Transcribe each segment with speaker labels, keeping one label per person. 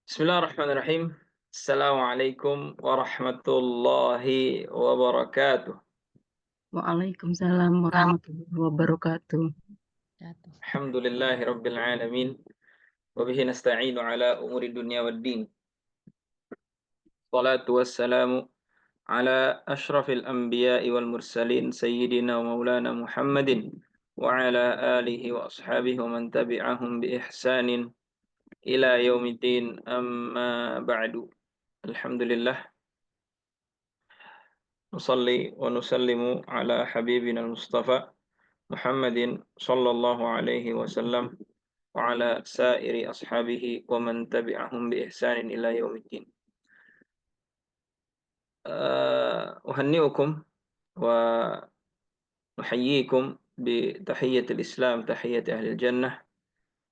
Speaker 1: Bismillahirrahmanirrahim. Assalamualaikum warahmatullahi wabarakatuh.
Speaker 2: Waalaikumsalam warahmatullahi wabarakatuh.
Speaker 1: Alhamdulillahi rabbil alamin. Wa bihi nasta'inu ala umuri dunya waddin. Salatu wassalamu ala ashrafil anbiya'i wal mursalin sayyidina wa maulana Muhammadin wa ala alihi wa ashabihi wa man tabi'ahum bi ihsanin ila yaumiddin amma ba'du. Alhamdulillah. Nusalli wa nusallimu ala habibina al-Mustafa Muhammadin sallallahu alaihi wasallam wa ala sairi ashabihi wa man tabi'ahum bi ihsanin ila yaumiddin. Uhanni'ukum wa nuhayyikum bi tahiyyatil Islam, tahiyyati ahli jannah.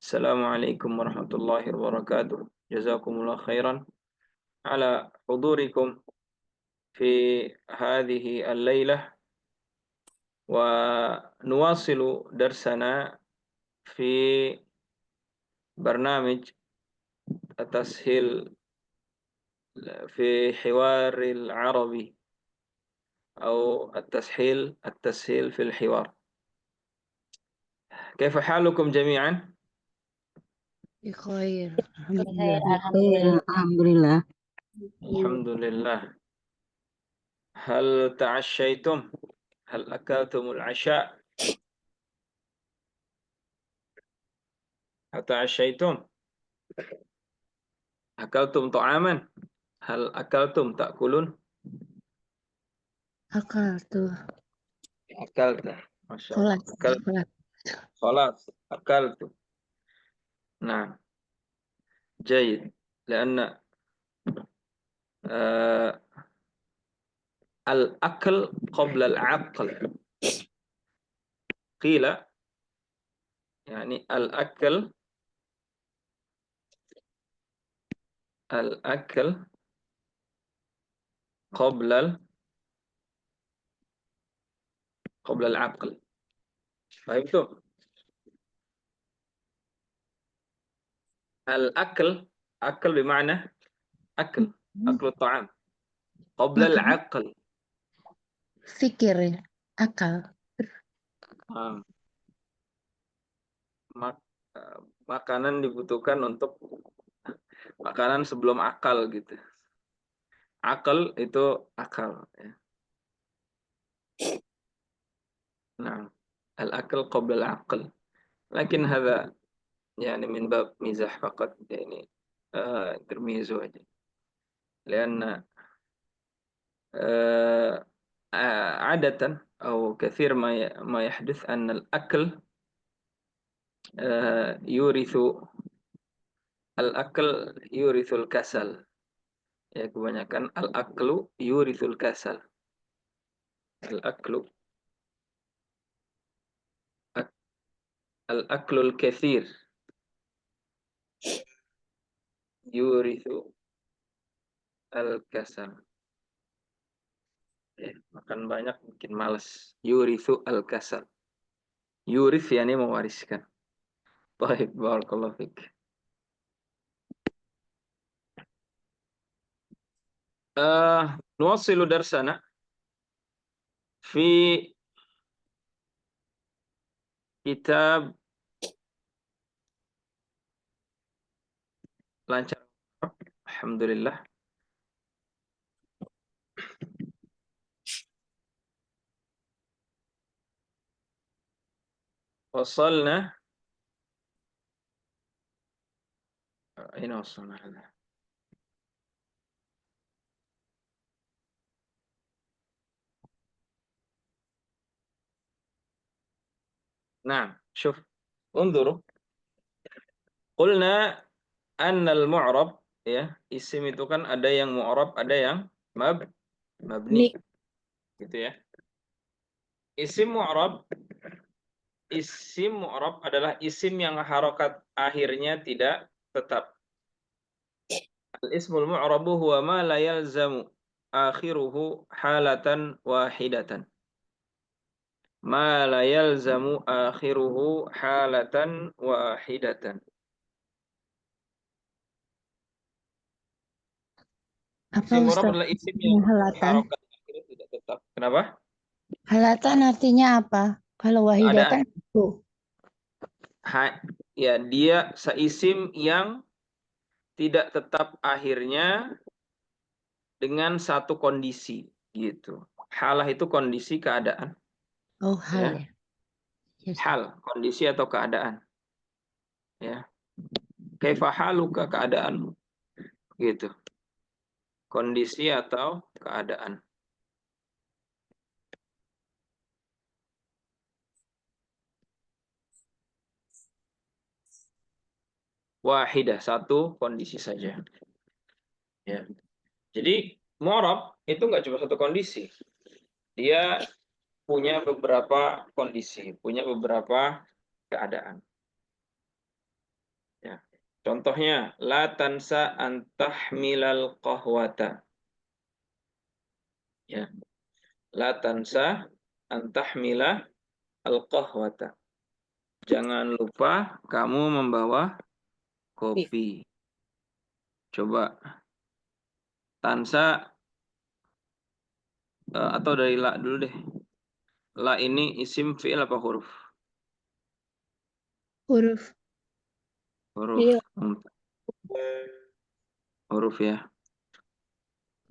Speaker 1: Assalamualaikum warahmatullahi wabarakatuh. Jazakumullah khairan ala hudurikum fi hadhihi al-lailah wa nuwasilu darsana fi برنامج التسهيل في حوار العربي أو التسهيل في الحوار. كيف حالكم جميعا؟
Speaker 2: Bikhair. Alhamdulillah.
Speaker 3: Alhamdulillah.
Speaker 1: الحمد لله. هل تعشيتم؟ هل أكلتم العشاء؟ هل تعشيتم؟ أكلتم طعاما؟ هل أكلتم تأكلون؟
Speaker 2: Akal tuh.
Speaker 1: أكلت ما شاء الله. أكلت
Speaker 2: Sholat.
Speaker 1: خلاص أكلت. نعم جيد لأن الأكل قبل العقل قيل يعني الأكل قبل العقل. فهمتم؟ الأكل أكل بمعنى أكل الطعام قبل
Speaker 2: Makan.
Speaker 1: العقل.
Speaker 2: Fikir ya. Akal.
Speaker 1: Makanan dibutuhkan untuk makanan sebelum akal gitu. Akal itu akal ya. Nah, al-akal qabla al-aql. Lakin hadha يعني من باب مزاح فقط يعني ترميزه aja. لأن عادة أو كثير ما يحدث أن الأكل يورث الكسل. Ya kebanyakan al-aklu yurithul kasal. Al-aklu al-aklul kathir yurithu al-kasal. Makan banyak bikin malas. Yurithu al-kasal. Yurith yani mewariskan. Baik, barakallahu fik. نواصل درسنا في kitab lancar. Alhamdulillah. وصلنا أين وصلنا هذا؟ نعم شوف انظروا قلنا أن المعرب ya isim itu kan ada yang mu'rab ada yang mabni gitu ya. Isim mu'rab adalah isim yang harokat akhirnya tidak tetap. Al-ismul mu'rabu huwa ma la yalzamu akhiruhu halatan wahidatan. Ma la yalzamu akhiruhu halatan wahidatan.
Speaker 2: Apa
Speaker 1: Isim mu'rab
Speaker 2: Ustaz?
Speaker 1: adalah isim yang
Speaker 2: Halatan.
Speaker 1: harokat akhirnya tidak tetap. Kenapa?
Speaker 2: Halatan artinya apa? Kalau wahidatan
Speaker 1: Keadaan.
Speaker 2: itu.
Speaker 1: Ya, dia seisim yang tidak tetap akhirnya dengan satu kondisi gitu. Halah itu kondisi keadaan,
Speaker 2: Oh, hal
Speaker 1: ya.
Speaker 2: ya. Ya, Ustaz.
Speaker 1: Hal, kondisi atau keadaan, ya. Kaifa haluka, keadaanmu, gitu. Kondisi atau keadaan. Wahidah, satu kondisi saja. Ya. Jadi mu'rab itu nggak cuma satu kondisi. Dia punya beberapa kondisi, punya beberapa keadaan. Ya. Contohnya, la tansa antahmilal qahwata. Ya. La tansa antahmila al-qahwata. Jangan lupa kamu membawa kopi. Coba tansa atau dari la dulu deh. La ini isim fi'il apa huruf?
Speaker 2: Huruf.
Speaker 1: Huruf. Huruf ya.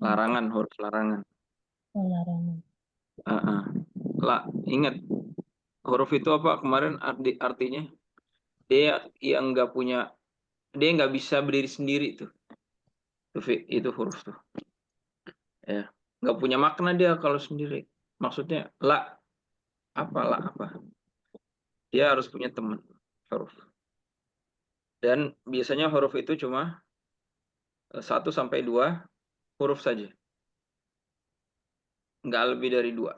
Speaker 1: Larangan, huruf larangan.
Speaker 2: Larangan.
Speaker 1: La, ingat huruf itu apa kemarin artinya? Dia yang nggak punya, dia nggak bisa berdiri sendiri tuh. Itu huruf tuh. Ya, nggak punya makna dia kalau sendiri. Maksudnya la apa? Dia harus punya teman huruf. Dan biasanya huruf itu cuma 1 sampai 2 huruf saja. Nggak lebih dari 2.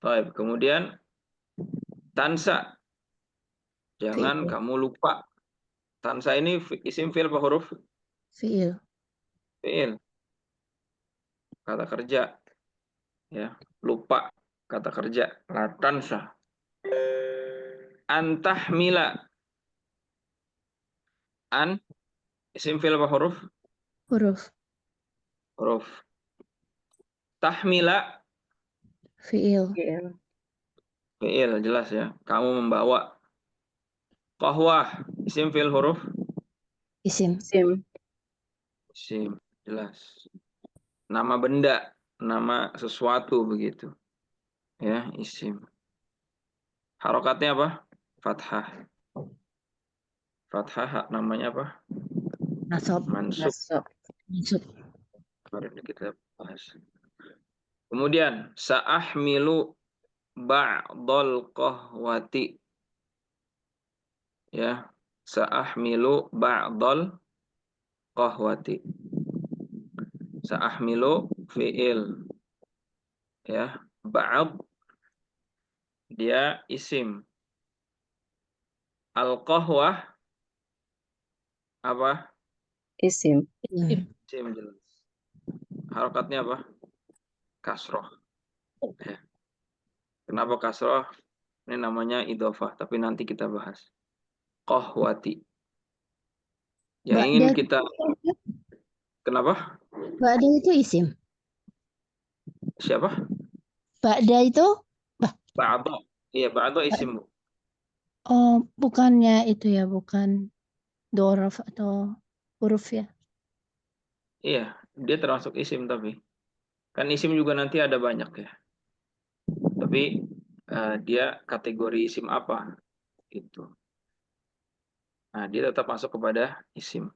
Speaker 1: Baik, kemudian tansa. Jangan
Speaker 2: Fi'il.
Speaker 1: kamu lupa. Tansa ini isim fi'il apa huruf?
Speaker 2: Fi'il.
Speaker 1: Fi'il. Kata kerja. Ya, lupa. Kata kerja. La tansa. Antahmila. An isim fi'il apa huruf?
Speaker 2: Huruf.
Speaker 1: Huruf. Tahmila
Speaker 2: Fi'il.
Speaker 1: fi'il, jelas ya. Kamu membawa. Qahwah isim fi'il huruf?
Speaker 2: Isim.
Speaker 1: Isim, jelas. Nama benda, nama sesuatu begitu. Ya, isim. Harokatnya apa? Fathah. Fathah namanya apa?
Speaker 2: Nasab.
Speaker 1: Mansub.
Speaker 2: Mansub.
Speaker 1: Kemarin kita bahas. Kemudian sa'ahmilu ba'dal qahwati. Ya, sa'ahmilu ba'dal qahwati. Sa'ahmilu fi'il. Ya, ba'd dia isim. Al-qahwah apa?
Speaker 3: Isim.
Speaker 2: Isim.
Speaker 1: Isim jelas. Harokatnya apa? Kasroh. Ya. Kenapa kasroh? Ini namanya idhofah, tapi nanti kita bahas. Qahwati. Yang ingin
Speaker 2: Ba'da.
Speaker 1: kita, kenapa?
Speaker 2: Ba'da itu isim.
Speaker 1: Siapa?
Speaker 2: Ba'da itu. Bah.
Speaker 1: Ba'do. Iya, ba'do isim.
Speaker 2: Oh, bukannya itu ya, bukan dorof atau huruf ya.
Speaker 1: Iya, dia termasuk isim tapi. Kan isim juga nanti ada banyak ya. Tapi dia kategori isim apa? Itu. Nah, dia tetap masuk kepada isim.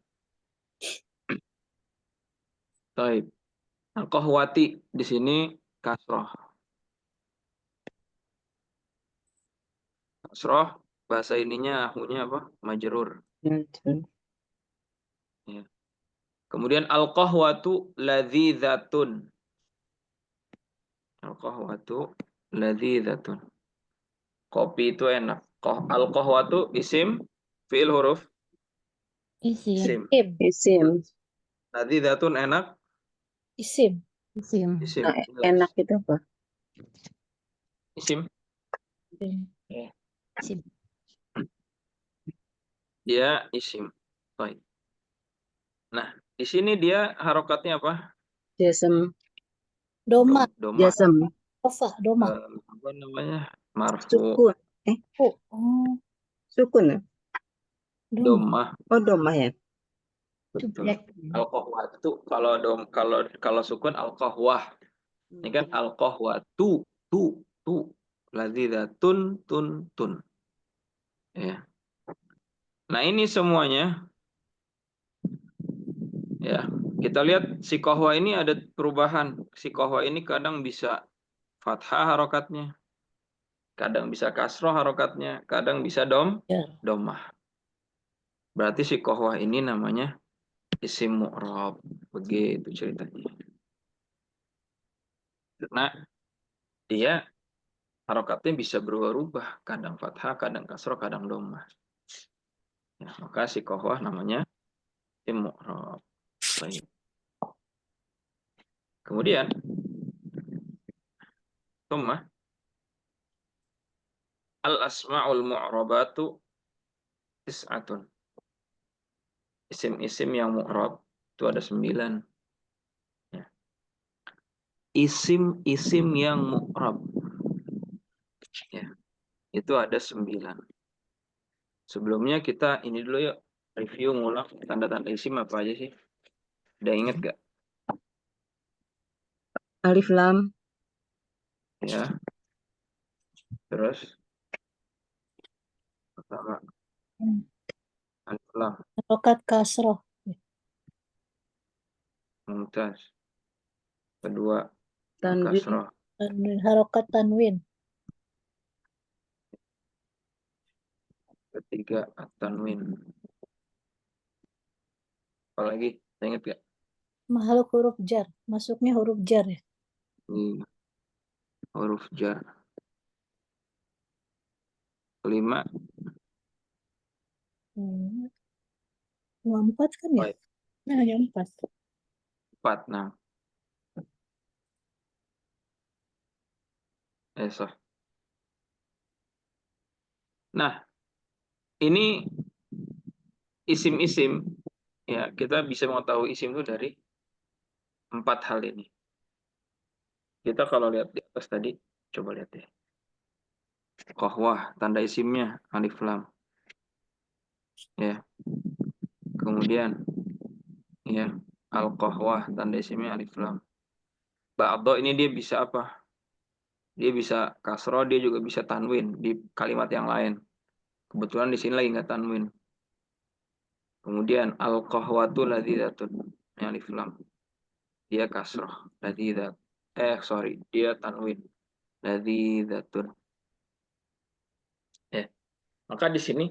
Speaker 1: Taib. Al-Qahwati di sini kasroh. Kasroh bahasa ininya ahunya apa? Majrur. Ya. Kemudian al-qahwatu ladzidzatun. Al-qahwatu ladzidzatun. Kopi itu enak. Al-qahwatu isim fi'il huruf
Speaker 2: Isim.
Speaker 1: isim.
Speaker 3: Isim.
Speaker 1: Ladzidzatun enak
Speaker 2: Isim.
Speaker 1: isim.
Speaker 3: Nah,
Speaker 1: Jelas.
Speaker 3: enak itu apa?
Speaker 1: Isim. Ya.
Speaker 2: Isim.
Speaker 1: Dia isim. Baik. Nah, di sini dia harokatnya apa?
Speaker 3: Jasem.
Speaker 2: Doma.
Speaker 1: Doma.
Speaker 3: Jasem.
Speaker 2: Doma.
Speaker 1: Apa namanya? Marfu.
Speaker 3: Sukun.
Speaker 2: Oh,
Speaker 3: Sukun ya?
Speaker 2: doma.
Speaker 1: Doma.
Speaker 3: Oh, domah ya.
Speaker 1: Betul. Al-qahwatu kalau sukun al-qahwah. Ini kan al-qahwatu tu ladzidatun tun. Ya. Nah, ini semuanya ya. Kita lihat si qahwa ini ada perubahan. Si qahwa ini kadang bisa fathah harokatnya, kadang bisa kasroh harokatnya, kadang bisa
Speaker 2: Ya.
Speaker 1: domah. Berarti si qahwa ini namanya isim mu'rab. Begitu ceritanya. Karena dia harokatnya bisa berubah-ubah, kadang fathah, kadang kasroh, kadang domah. Ya, maka si qahwa namanya isim mu'rab. Baik. Kemudian Thumma al-asma'ul mu'rabatu tis'atun. Isim-isim yang mu'rab itu ada 9. Ya. Isim-isim yang mu'rab ya, itu ada 9. Sebelumnya kita ini dulu yuk, review ngulang tanda-tanda isim apa aja sih? Udah inget gak?
Speaker 3: Alif lam.
Speaker 1: Ya, terus pertama alif lam,
Speaker 2: Harokat kasroh.
Speaker 1: mumtaz. Kedua
Speaker 3: Tanwin.
Speaker 1: kasroh.
Speaker 2: Harokat tanwin.
Speaker 1: Ketiga at-tanwin. Apalagi? Ingat gak?
Speaker 2: Makhluk huruf jar. Masuknya huruf jar ya.
Speaker 1: Ini huruf jar. Kelima,
Speaker 2: 4 kan ya? Nah, hanya 4.
Speaker 1: 4. Nah, sah. Nah, ini isim-isim ya, kita bisa mengetahui isim itu dari 4 hal ini. Kita kalau lihat di atas tadi, coba lihat deh. Qahwah, tanda isimnya alif lam. Ya. Kemudian ya, al-qahwah, tanda isimnya alif lam. Ba'dha ini dia bisa apa? Dia bisa kasroh, dia juga bisa tanwin di kalimat yang lain. Kebetulan di sini lagi nggak tanwin. Kemudian al-qahwatu ladzidatun, alif lam. Dia kasroh, ladzidat. Dia tanwin, ladzidatun. Ya, maka di sini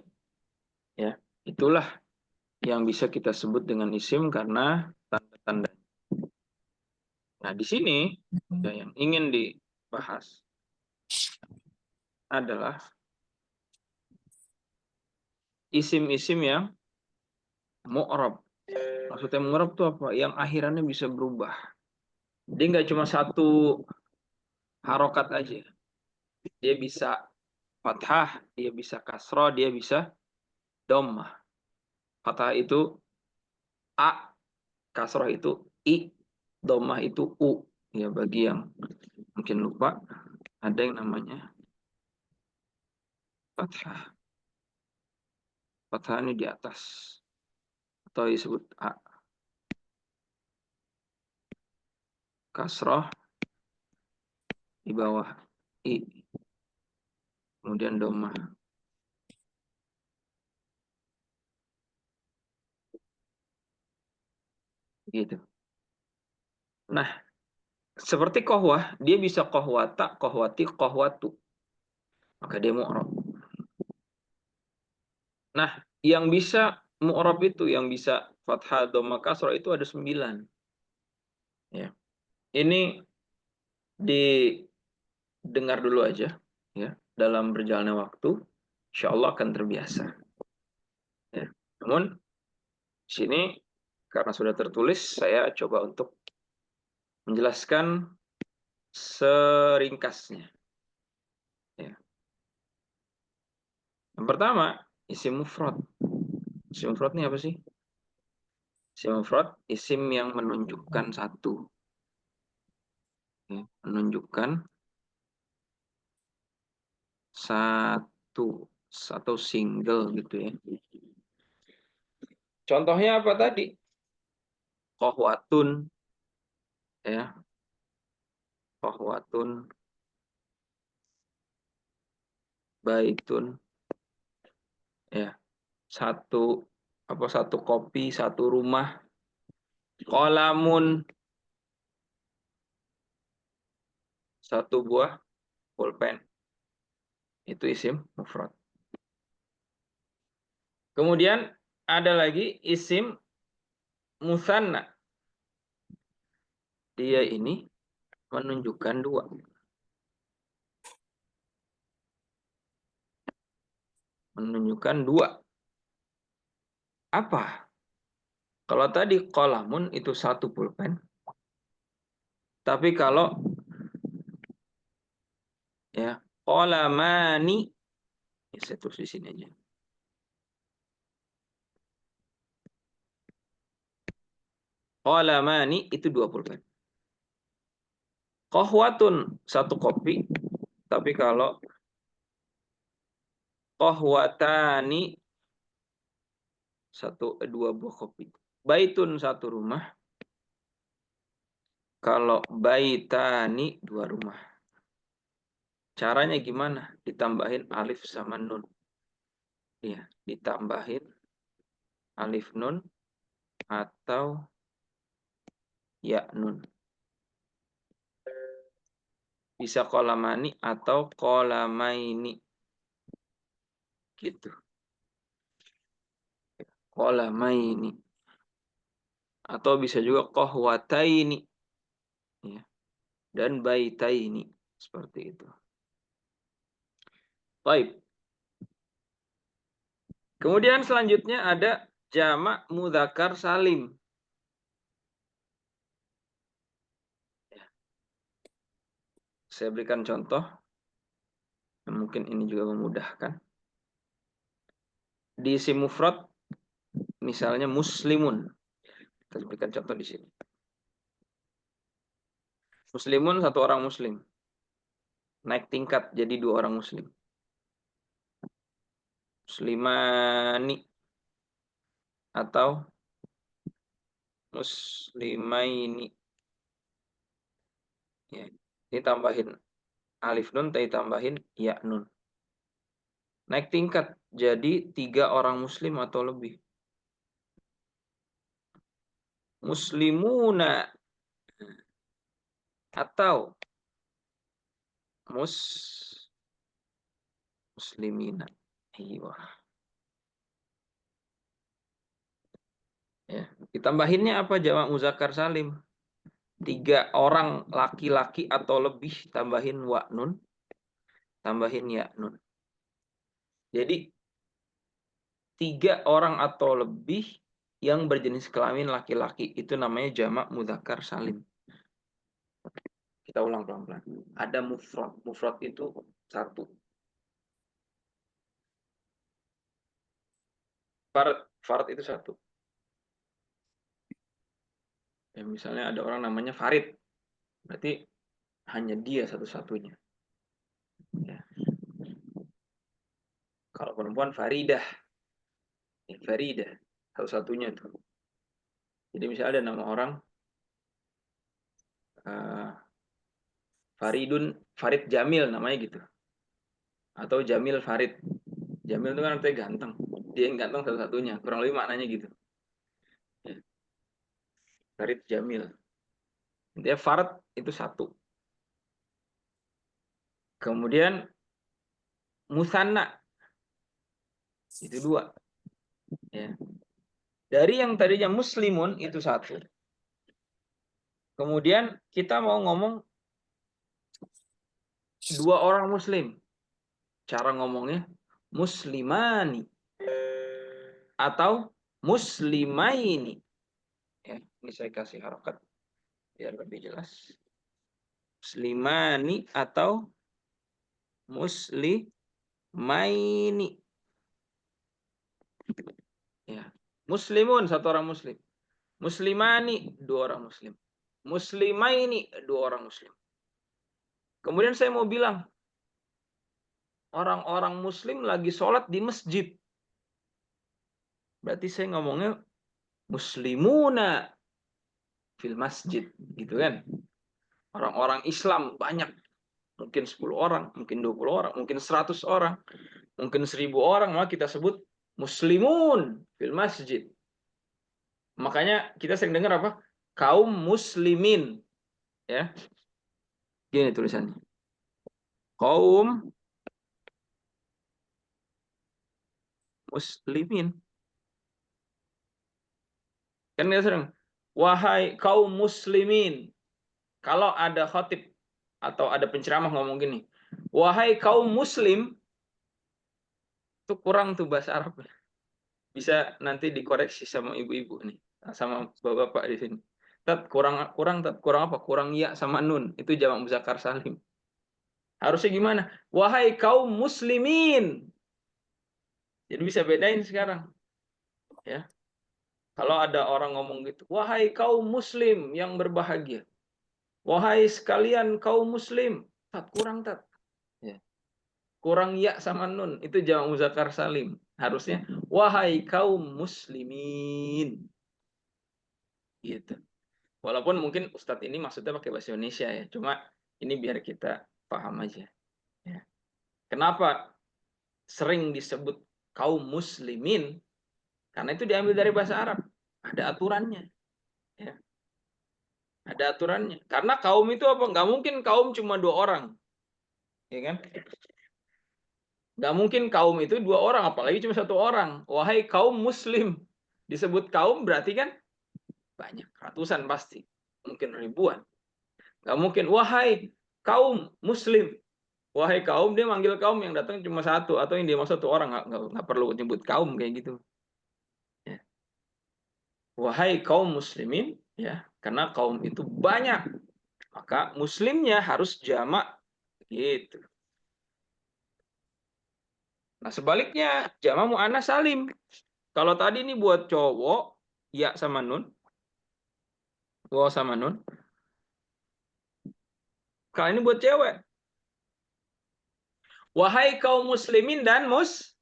Speaker 1: ya, itulah yang bisa kita sebut dengan isim karena tanda-tanda. Nah, di sini ya, yang ingin dibahas adalah isim-isim yang mu'rab. Maksudnya mu'rab itu apa? Yang akhirannya bisa berubah. Dia nggak cuma satu harokat aja. Dia bisa fathah, dia bisa kasroh, dia bisa dhammah. Fathah itu A, kasroh itu I, dhammah itu U. Ya, bagi yang mungkin lupa, ada yang namanya fathah. Fathah ini di atas atau disebut A. Kasroh di bawah I. Kemudian dhammah. Gitu. Nah, seperti kohwah, dia bisa kohwata, kohwati, kohwatu. Maka dia mu'rab. Nah, yang bisa mu'rab itu, yang bisa fathah, dhamma, kasrah itu ada 9. Ya. Ini didengar dulu aja. Ya. Dalam berjalannya waktu, insya Allah akan terbiasa. Ya. Namun, di sini, karena sudah tertulis, saya coba untuk menjelaskan seringkasnya. Ya. Yang pertama, isim mufrad. Isim mufrad ini apa sih? Isim mufrad, isim yang menunjukkan satu. Ya, menunjukkan satu single gitu ya. Contohnya apa tadi? Kohwatun, ya, kohwatun, baitun, ya, satu kopi, satu rumah. Kolamun, satu buah pulpen. Itu isim mufrad. Kemudian ada lagi isim musanna. Dia ini menunjukkan dua. Menunjukkan dua. Apa? Kalau tadi kolamun itu satu pulpen. Tapi kalau ya kolamani, ya, saya tulis di sini aja. Kolamani itu dua pulpen. Kohwatun satu kopi. Tapi kalau kohwatani dua buah kopi. Baitun satu rumah. Kalau baitani dua rumah. Caranya gimana? Ditambahin alif sama nun. Ya, ditambahin alif nun atau ya nun. Bisa kolamani atau kolamaini. Gitu. Kolamaini. Atau bisa juga kohwataini. Ya. Dan baitaini. Seperti itu. Baik. Kemudian selanjutnya ada jamak mudzakkar salim. Saya berikan contoh. Mungkin ini juga memudahkan. Di isim mufrad misalnya muslimun. Kita berikan contoh di sini. Muslimun satu orang muslim. Naik tingkat jadi dua orang muslim. Muslimani atau muslimaini. Ya. Ini tambahin alif nun, tambahin ya nun. Naik tingkat jadi tiga orang muslim atau lebih. Muslimuna atau muslimina. Iya. Ya. Ditambahinnya apa? Jamak muzakkar salim. Tiga orang laki-laki atau lebih, tambahin wa nun, tambahin ya nun. Jadi tiga orang atau lebih yang berjenis kelamin laki-laki itu namanya jamak mudzakkar salim. Kita ulang pelan-pelan. Ada mufrad. Mufrad itu satu. Fard itu satu. Ya, misalnya ada orang namanya Farid. Berarti hanya dia satu-satunya. Ya. Kalau perempuan Faridah. Ya, Faridah. Satu-satunya tuh. Jadi misalnya ada nama orang Farid Jamil namanya gitu. Atau Jamil Farid. Jamil itu kan artinya ganteng. Dia yang ganteng satu-satunya. Kurang lebih maknanya gitu. Ya. Farid Jamil. Intinya Farid itu satu. Kemudian Musanna itu dua. Ya. Dari yang tadinya muslimun itu satu. Kemudian kita mau ngomong dua orang muslim. Cara ngomongnya muslimani atau muslimaini. Ya, ini saya kasih harokat biar lebih jelas. Muslimani atau muslimaini. Ya. Muslimun satu orang muslim. Muslimani, 2 orang muslim. Muslimaini, 2 orang muslim. Kemudian saya mau bilang, orang-orang muslim lagi sholat di masjid. Berarti saya ngomongnya muslimuna fil masjid, gitu kan? Orang-orang Islam banyak, mungkin 10 orang, mungkin 20 orang, mungkin 100 orang, mungkin 1000 orang, maka kita sebut muslimun fil masjid. Makanya kita sering dengar apa? Kaum muslimin, ya. Gini tulisannya. Kaum muslimin. Kan kita sering, wahai kaum muslimin. Kalau ada khatib atau ada penceramah ngomong gini, wahai kaum muslim, itu kurang tuh bahasa Arabnya. Bisa nanti dikoreksi sama ibu-ibu nih, sama bapak-bapak di sini. Kurang apa? Kurang ya sama nun. Itu jamak muzakkar salim. Harusnya gimana? Wahai kaum muslimin. Jadi bisa bedain sekarang. Ya. Kalau ada orang ngomong gitu, wahai kaum muslim yang berbahagia. Wahai sekalian kaum muslim. Kurang. Ya. Kurang ya sama nun. Itu jamak muzakkar salim. Harusnya wahai kaum muslimin. Gitu. Walaupun mungkin Ustadz ini maksudnya pakai bahasa Indonesia ya. Cuma ini biar kita paham aja. Ya. Kenapa sering disebut kaum muslimin? Karena itu diambil dari bahasa Arab. Ada aturannya. Ya. Ada aturannya. Karena kaum itu apa? Nggak mungkin kaum cuma 2 orang. Ya kan? Nggak mungkin kaum itu 2 orang, apalagi cuma 1 orang. Wahai kaum muslim. Disebut kaum berarti kan banyak. Ratusan pasti. Mungkin ribuan. Nggak mungkin, wahai kaum muslim. Wahai kaum, dia manggil kaum yang datang cuma 1. Atau yang dia mau 1 orang. Nggak perlu nyebut kaum kayak gitu. Ya. Wahai kaum muslimin. Ya, karena kaum itu banyak. Maka muslimnya harus jamak. Gitu. Nah, sebaliknya jamak muannas salim. Kalau tadi ini buat cowok, ya sama nun. Waw sama nun. Kalau ini buat cewek. Wahai kaum muslimin dan
Speaker 4: Muslimat.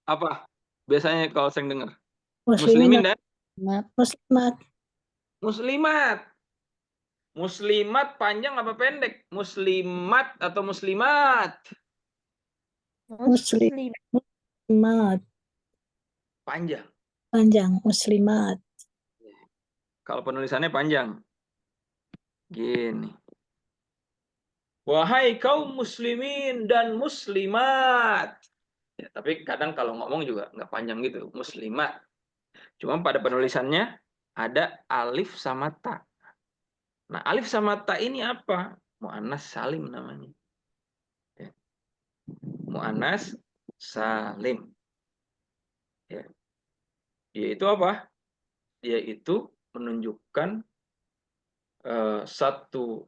Speaker 1: apa? Biasanya kalau saya dengar.
Speaker 4: Muslimin
Speaker 1: Muslimin dan
Speaker 4: muslimat.
Speaker 1: muslimat. Muslimat panjang apa pendek? Muslimat atau muslimat?
Speaker 4: Muslimat.
Speaker 1: Panjang.
Speaker 4: Panjang. Muslimat.
Speaker 1: Kalau penulisannya panjang. Gini. Wahai kaum muslimin dan muslimat. Ya, tapi kadang kalau ngomong juga nggak panjang gitu. Muslimat. Cuma pada penulisannya ada alif sama ta. Nah, alif sama ta ini apa? Mu'annas salim namanya. Ya. Mu'annas salim. Ya. Yaitu apa? Yaitu menunjukkan satu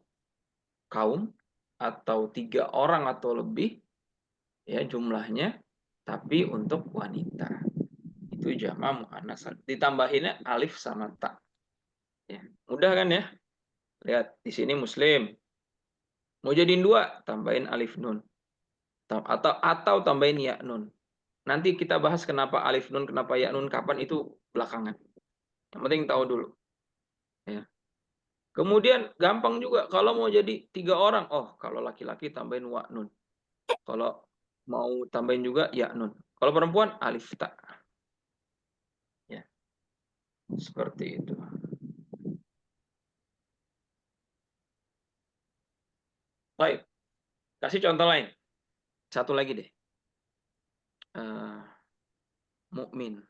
Speaker 1: kaum atau 3 orang atau lebih ya jumlahnya, tapi untuk wanita. Itu jamak mu'annas salim. Ditambahinnya alif sama ta. Ya. Mudah kan ya? Lihat di sini muslim. Mau jadiin 2, tambahin alif nun. Atau tambahin ya nun. Nanti kita bahas kenapa alif nun, kenapa ya nun, kapan itu belakangan. Yang penting tahu dulu. Ya. Kemudian gampang juga kalau mau jadi 3 orang. Oh, kalau laki-laki tambahin wa nun. Kalau mau tambahin juga ya nun. Kalau perempuan alif ta. Ya. Seperti itu. Baik. Kasih contoh lain. Satu lagi deh. Mukmin.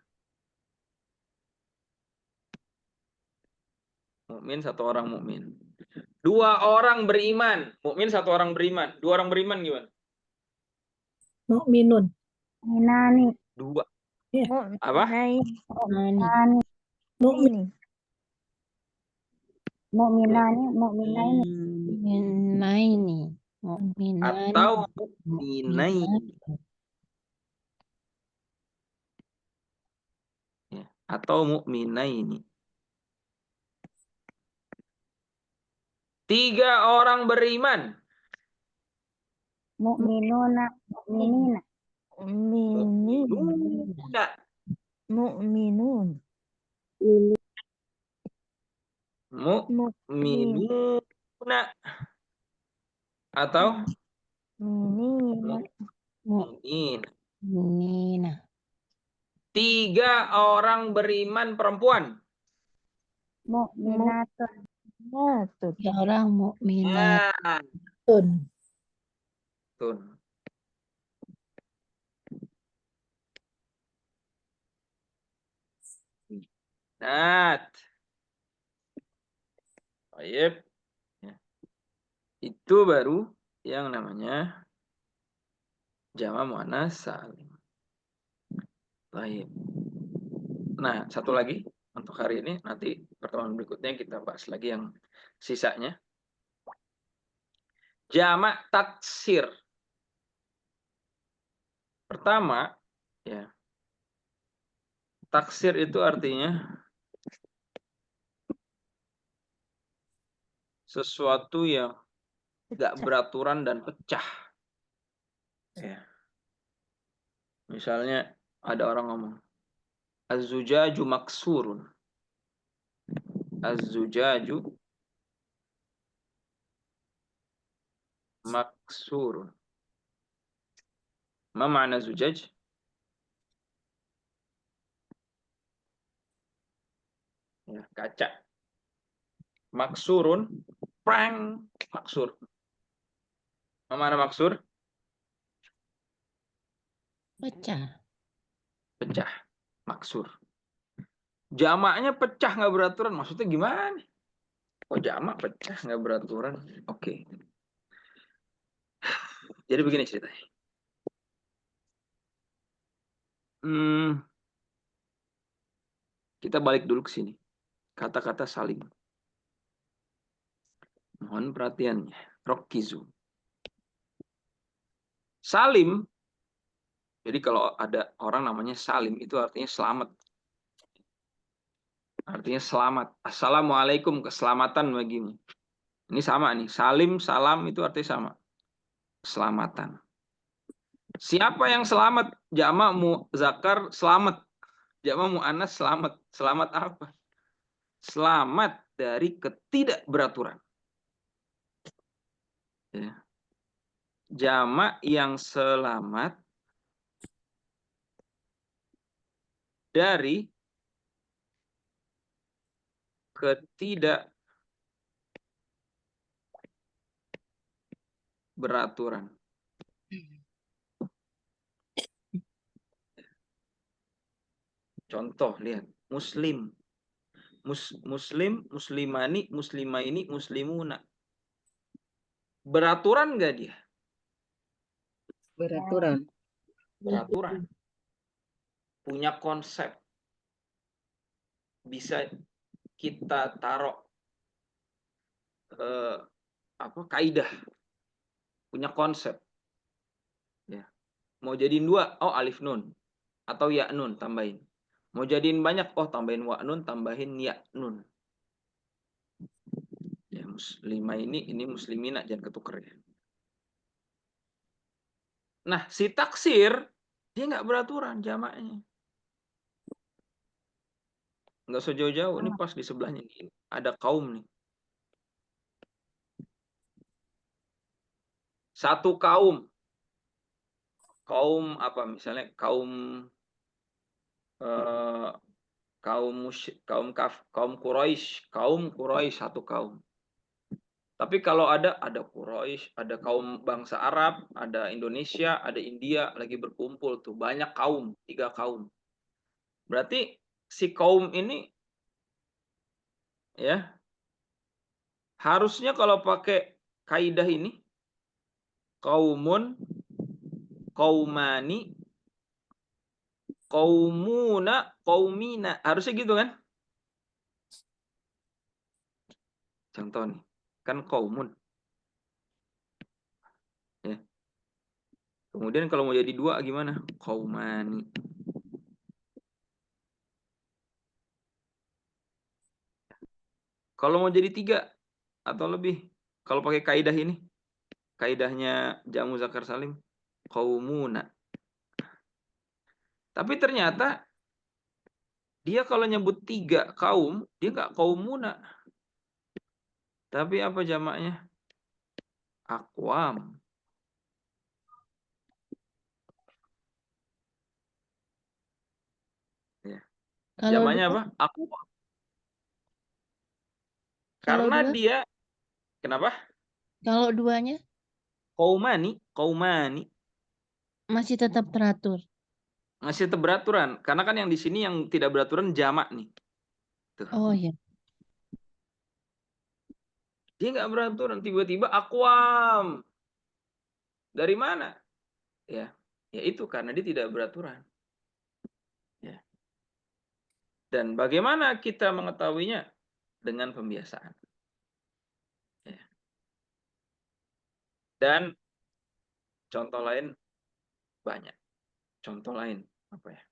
Speaker 1: Mukmin, 1 orang mukmin. 2 orang beriman. Mukmin, 1 orang beriman. 2 orang beriman gimana?
Speaker 4: Mukminun.
Speaker 5: Minani.
Speaker 1: 2.
Speaker 4: Ya.
Speaker 1: Apa?
Speaker 5: Minani.
Speaker 4: Mukmin.
Speaker 5: Mu'minani. Mu'minaini.
Speaker 2: Mu'minaini. Mu'minani.
Speaker 1: Atau mu'minaini. Ya. atau mu'minaini. 3 orang beriman.
Speaker 5: Mu'minuna, mu'minina.
Speaker 1: Mu'minuna.
Speaker 4: Mu'minun.
Speaker 1: Mu'minuna. Atau
Speaker 4: Mu'minina.
Speaker 1: mu'min.
Speaker 2: Nina.
Speaker 1: 3 orang beriman perempuan.
Speaker 5: Mu'minatun.
Speaker 4: Mu'minatun.
Speaker 2: 3 orang mukminat.
Speaker 1: Nah,
Speaker 4: Tun.
Speaker 1: tun. Nat. Baik. Ya. Itu baru yang namanya jama' muannats salim. Baik. Nah, satu lagi untuk hari ini, nanti pertemuan berikutnya kita bahas lagi yang sisanya. Jama' taksir. Pertama, ya. Taksir itu artinya sesuatu yang nggak beraturan dan pecah. Ya. Misalnya ada orang ngomong, az-zujaju maksurun. Az-zujaju maksurun. Ma makna zujaj? Ya, kaca. Maksurun, prang, maksur. Ma makna maksur?
Speaker 2: Pecah.
Speaker 1: Pecah. Maksur. Jamaknya pecah nggak beraturan. Maksudnya gimana? Oh, jamak pecah nggak beraturan. Oke. Jadi begini ceritanya. Kita balik dulu ke sini. Kata-kata saling. Mohon perhatiannya. Rokkizu. Salim. Jadi kalau ada orang namanya Salim, itu artinya selamat. Artinya selamat. Assalamualaikum, keselamatan bagimu. Ini sama nih. Salim, salam itu artinya sama. Keselamatan. Siapa yang selamat? Jama' muzakkar selamat. Jama' muannas selamat. Selamat apa? Selamat dari ketidakberaturan. Ya. Jama' yang selamat dari ketidakberaturan. Contoh, lihat. Muslim. Muslim, muslimani, muslimaini, muslimuna. Beraturan nggak dia?
Speaker 3: Beraturan.
Speaker 1: Beraturan. Punya konsep. Bisa kita taruh kaidah. Punya konsep. Ya. Mau jadiin 2, oh alif nun. Atau ya nun, tambahin. Mau jadiin banyak, oh tambahin wa nun, tambahin ya nun. Ya, muslimah ini muslimina, jangan ketuker ya. Nah, si taksir, dia nggak beraturan jamaknya. Nggak usah jauh-jauh, ini pas di sebelahnya. Ini ada kaum nih. Satu kaum. Kaum apa misalnya? Kaum kaum Quraisy, satu kaum. Tapi kalau ada Quraisy, ada kaum bangsa Arab, ada Indonesia, ada India lagi berkumpul tuh, banyak kaum, 3 kaum. Berarti si kaum ini ya harusnya kalau pakai kaidah ini kaumun, kaumani, kaumuna, kaumina, harusnya gitu kan? Contoh nih, kan kaumun. Ya. Kemudian kalau mau jadi 2 gimana? Kaumani. Kalau mau jadi 3 atau lebih, kalau pakai kaidah ini, kaidahnya jamu zakar salim, qaumuna. Tapi ternyata dia kalau nyebut 3 kaum, dia nggak qaumuna. Tapi apa jamaknya? Aqwam. Ya.
Speaker 2: Kalau
Speaker 1: Jamaknya
Speaker 2: dua,
Speaker 1: apa? Aqwam.
Speaker 2: kalau
Speaker 1: Karena
Speaker 2: dua,
Speaker 1: dia, kenapa?
Speaker 2: kalau duanya
Speaker 1: Qaumani.
Speaker 2: masih tetap teratur.
Speaker 1: Masih tetap beraturan. Karena kan yang di sini yang tidak beraturan jamak nih. Tuh.
Speaker 2: Oh ya,
Speaker 1: Dia nggak beraturan. Tiba-tiba aqwam. Dari mana? Ya, itu karena dia tidak beraturan. Ya. Dan bagaimana kita mengetahuinya? Dengan pembiasaan. Ya. Dan contoh lain banyak. Contoh lain apa ya?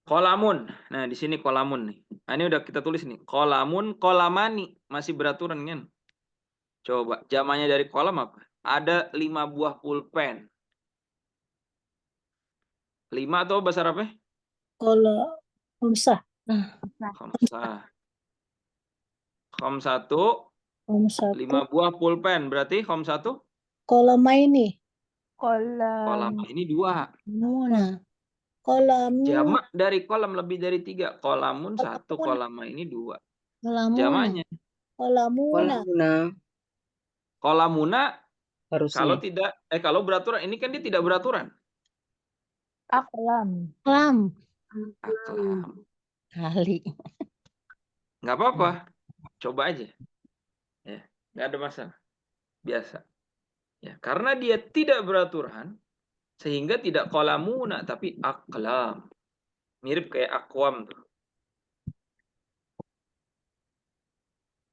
Speaker 1: Kolamun. Nah, di sini kolamun nih. Nah, ini udah kita tulis nih. Kolamun, kolamani. Masih beraturan kan? Coba, jamannya dari kolam apa? Ada 5 buah pulpen. 5 atau bahasa Arabnya?
Speaker 4: Kalau Khamsah.
Speaker 1: Khamsah. Khamsatu,
Speaker 4: Khamsatu.
Speaker 1: 5 buah pulpen. Berarti khamsatu?
Speaker 4: Kolamaini.
Speaker 1: Kolam ini 2.
Speaker 2: Muna.
Speaker 4: Kolamu.
Speaker 1: Jamak dari kolam lebih dari 3. Kolamun 1,
Speaker 4: Kolamun.
Speaker 1: kolama ini 2.
Speaker 2: Kolamuna.
Speaker 1: Jamaknya.
Speaker 4: Kolamuna.
Speaker 3: Kolamuna
Speaker 1: Kolamuna kalau
Speaker 3: harusnya.
Speaker 1: tidak, kalau beraturan. Ini kan dia tidak beraturan.
Speaker 4: Aklam.
Speaker 2: Kolam.
Speaker 1: Aklam.
Speaker 2: Kali.
Speaker 1: Nggak apa-apa. Coba aja. Ya, nggak ada masalah. Biasa. Ya, karena dia tidak beraturan, sehingga tidak kolamuna, tapi aklam. Mirip kayak akwam tuh.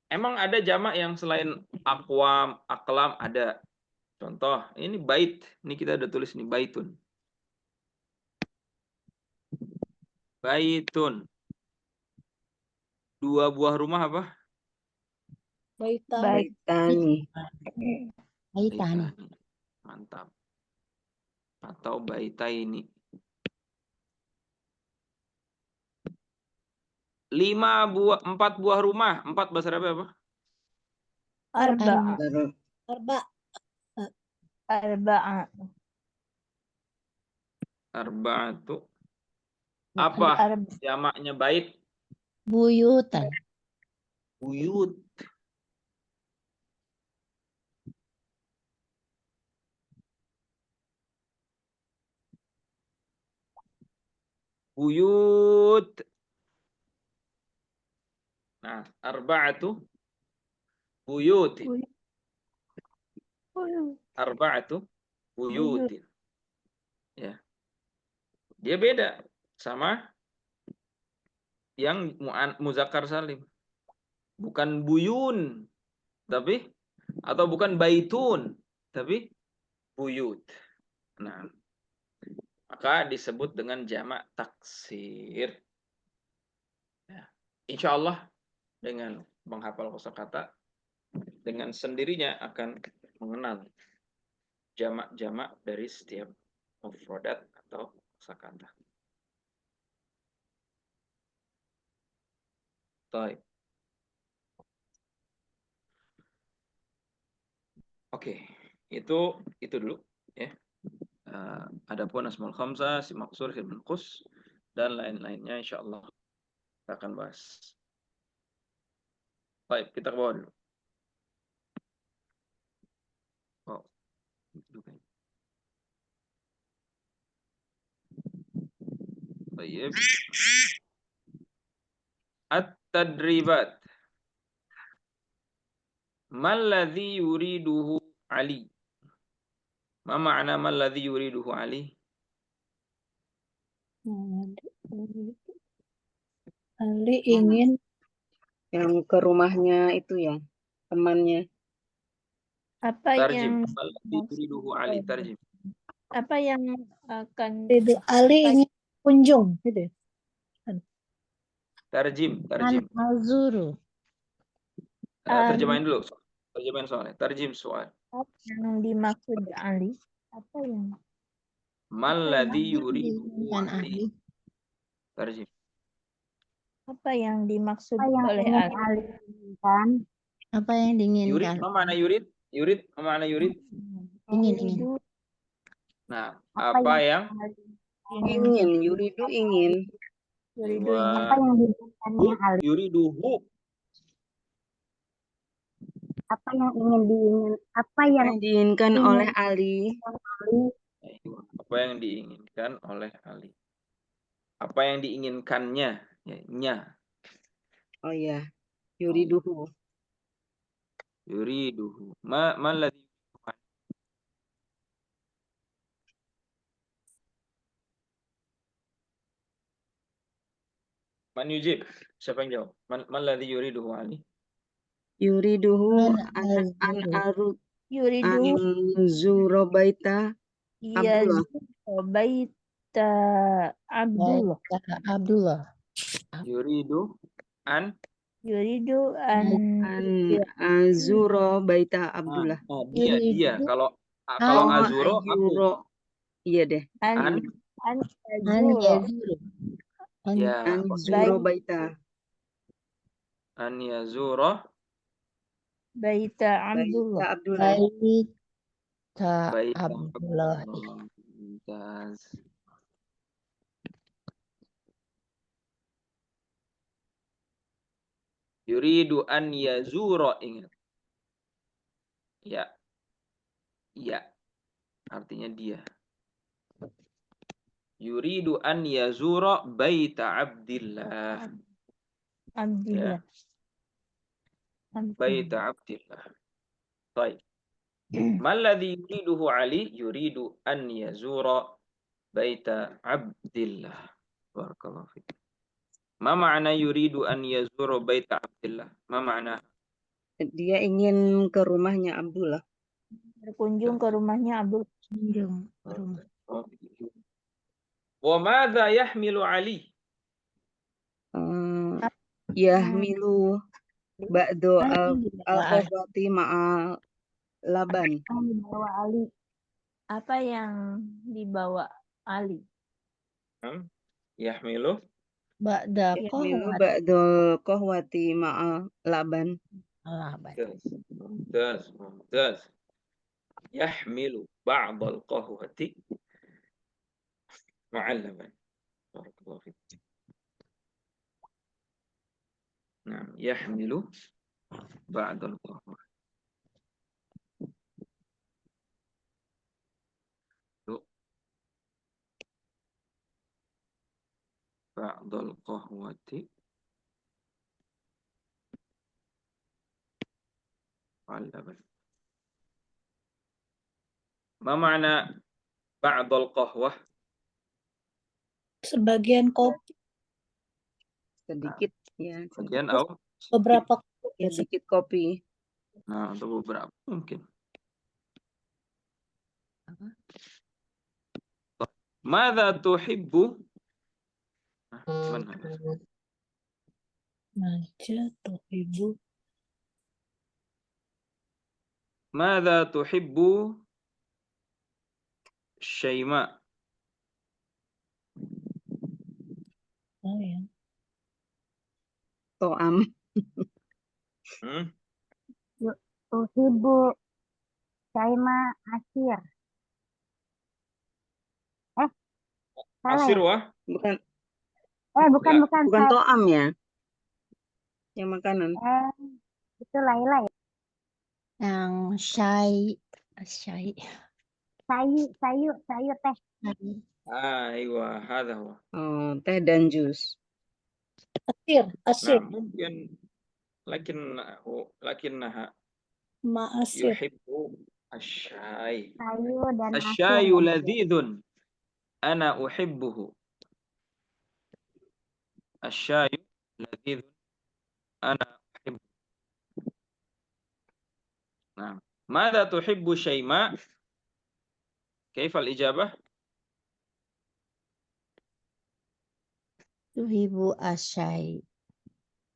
Speaker 1: Emang ada jamak yang selain akwam, aklam ada. Contoh, ini bait. Ini kita udah tulis nih, baitun. Baitun. 2 buah rumah apa?
Speaker 4: Baitani.
Speaker 3: Baitani.
Speaker 2: Baitani.
Speaker 1: Mantap. Atau baitaini. 4 buah rumah. 4 bahasa Arab apa?
Speaker 4: Arba.
Speaker 3: Baru
Speaker 4: Arba. Arba'a.
Speaker 1: Arba'atu. Apa
Speaker 4: Arba.
Speaker 1: jamaknya bait?
Speaker 2: Buyutan.
Speaker 1: Buyut. Buyut. Nah, arba'atu buyutin. Arba'atu buyutin. Ya. Dia beda sama yang muzakkar salim. Bukan buyun, tapi atau bukan baitun, tapi buyut. Nah, maka disebut dengan jamak taksir. Ya. Insya Allah dengan menghafal kosakata, dengan sendirinya akan mengenal jamak-jamak dari setiap mufradat atau kosakata. Baik. Oke, itu dulu ya. Adapun asmaul khamsah, si maksur, si manqus dan lain-lainnya insyaallah kita akan bahas. Baik, kita ke bawah dulu. Oh. Baik. At-tadribat. Malladhi yuriduhu Ali. Ma ma'na malladhi yuriduhu Ali?
Speaker 4: Ali ingin
Speaker 3: yang ke rumahnya itu ya, temannya.
Speaker 4: apa
Speaker 1: Tarjim.
Speaker 4: yang
Speaker 1: Malladhi yuriduhu Ali. Tarjim.
Speaker 4: apa yang akan Ali ingin kunjung gitu.
Speaker 1: Tarjim.
Speaker 2: Al-azuru.
Speaker 1: Terjemahin dulu. Terjemahin soalnya. Tarjim soal.
Speaker 4: Apa yang dimaksud Ali? Apa yang
Speaker 1: Maladhi yuridu
Speaker 2: Diinginkan
Speaker 1: Ali.
Speaker 2: Ali.
Speaker 1: Tarjim.
Speaker 4: apa yang dimaksud
Speaker 5: Apa yang
Speaker 4: oleh
Speaker 5: ingin
Speaker 4: Ali?
Speaker 5: Ali inginkan?
Speaker 2: Apa yang
Speaker 1: Yurid,
Speaker 2: diinginkan?
Speaker 1: apa makna yurid? Yurid, apa makna yurid?
Speaker 2: Ingin.
Speaker 4: Yuridu
Speaker 1: Nah,
Speaker 5: Apa
Speaker 1: apa
Speaker 5: yang
Speaker 1: yang
Speaker 3: Ingin, yuridu ingin.
Speaker 4: Yuridu
Speaker 1: Iwa.
Speaker 4: ingin
Speaker 5: apa yang diinginkannya Ali?
Speaker 1: Yuriduhu.
Speaker 5: Apa yang ingin
Speaker 3: Apa yang diinginkan
Speaker 5: ingin
Speaker 3: oleh Ali?
Speaker 5: Ali?
Speaker 1: Apa yang diinginkan oleh Ali? Apa yang diinginkannya? Ya, nya.
Speaker 3: Oh ya, yuriduhu.
Speaker 1: Yuriduhu. Ma ladhi Man yujib. Siapa yang jawab? Man ladhi yuriduhu Ali?
Speaker 3: Yuriduhu
Speaker 2: An
Speaker 3: an aru
Speaker 4: Yuridu
Speaker 3: zuro baita Abdullah.
Speaker 4: Baita Abdullah.
Speaker 2: Abdullah.
Speaker 1: Yuridu an
Speaker 4: Yuridu an
Speaker 3: zuro baita Abdullah.
Speaker 1: dia. Kalau
Speaker 2: An
Speaker 1: azuro aku.
Speaker 3: Azuro. Iya deh.
Speaker 4: an
Speaker 1: An
Speaker 2: yazuru.
Speaker 1: ya.
Speaker 3: An zuro baita.
Speaker 1: An yazuro
Speaker 4: Baita Abdullah.
Speaker 3: Baita Abdullah.
Speaker 1: baita
Speaker 2: Abdullah.
Speaker 1: Mumtaz. Yuridu an yazuro, ingat. Ya. Ya. Artinya dia. Yuridu an yazuro baita Abdillah.
Speaker 4: Abdullah.
Speaker 1: Baita Abdillah. Baik. Maladhi yuriduhu Ali? Yuridu an yazura baita Abdillah. Barakallahu fiik. Ma ma'na yuridu an yazura baita Abdillah? Ma ma'na?
Speaker 3: Dia ingin ke rumahnya Abdullah.
Speaker 4: Berkunjung ke rumahnya Abdul.
Speaker 2: Kunjung ke rumah.
Speaker 1: Wa madza yahmilu Ali?
Speaker 3: Yahmilu ba'du al-qawati ma'a laban.
Speaker 5: Yang dibawa Ali.
Speaker 4: Apa yang dibawa Ali?
Speaker 1: Yahmilu
Speaker 2: Ba'da
Speaker 3: Yahmilu ba'du al-qawati ma'a laban.
Speaker 1: mumtaz. Yahmilu ba'd al-qahwati ma'a laban. Barakallahu fiik. Nah, yahmilu ba'd al-qahwa. بعض القهوة واللبن. ما معنى بعض القهوة؟
Speaker 2: Sebagian kopi.
Speaker 3: Sedikit ya.
Speaker 1: Sebagian atau
Speaker 2: Beberapa
Speaker 3: Ya, sedikit kopi.
Speaker 1: Nah, atau beberapa mungkin. Mada tuhibbu? Mana?
Speaker 2: Maja tuhibbu.
Speaker 1: Mada tuhibbu Syai'ma?
Speaker 2: Oh ya.
Speaker 3: To'am.
Speaker 5: Tuhibbu Syaima Asir. Salah
Speaker 1: Asir
Speaker 5: ya?
Speaker 1: wah?
Speaker 3: Bukan
Speaker 5: Bukan.
Speaker 3: bukan to'am ya. Yang makanan.
Speaker 5: Itu Laila ya?
Speaker 2: Yang syai.
Speaker 5: Sayu teh.
Speaker 1: Aywa, hadha huwa.
Speaker 3: Oh, teh dan jus.
Speaker 2: Asir.
Speaker 1: Nah, mungkin lakinnaha
Speaker 2: Ma'asir.
Speaker 1: yuhibbu asy-syai.
Speaker 5: Sayu dan
Speaker 1: Asy-syayu
Speaker 5: Asir.
Speaker 1: ladzidun. Ana uhibbuhu. Asy-syayu ladzidun. Ana uhibbuhu. Nah, madza tuhibbu Syai'ma? Kaifa al-ijabah?
Speaker 2: Tuhibbu asyai.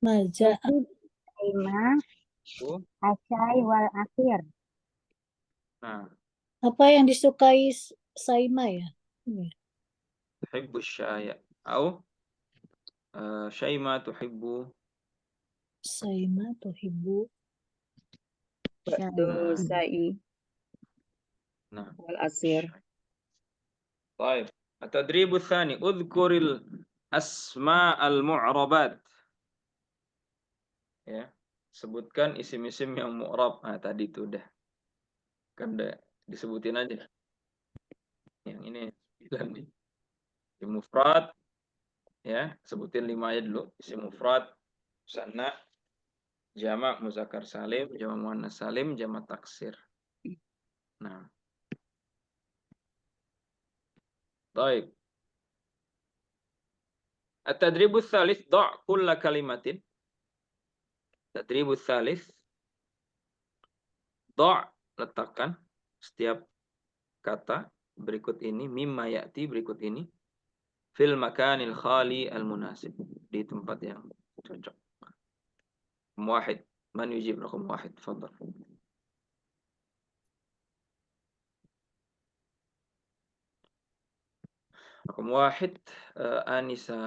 Speaker 5: Syaima Asyai wal akhir.
Speaker 1: Nah,
Speaker 2: Apa yang disukai Saima ya?
Speaker 1: tuhibbu syaya. Au Syaima tuhibbu.
Speaker 2: Saima tuhibbu
Speaker 3: Ba'du
Speaker 2: syai.
Speaker 3: sa'i
Speaker 1: Nah,
Speaker 3: wal asir.
Speaker 1: baik. At-tadribu tsani, udhkuril asma'al mu'rabat. Ya, sebutkan isim-isim yang mu'rab. Nah, tadi itu udah. Kan udah disebutin aja. Yang ini 9 nih. Isim mufrad, ya, sebutin 5 aja dulu. Isim mufrad, musanna, jamak muzakkar salim, jamak muannas salim, jamak taksir. Nah, baik. At-tadribu tsalits, da' kulla kalimatin. Tadribu tsalits, da' letakkan setiap kata berikut ini, mimma ya'ti berikut ini, fil makanil khali al munasib, di tempat yang cocok. Wahid, man yujib raqam wahid, tafadhal. Raqam wahid, Anisa,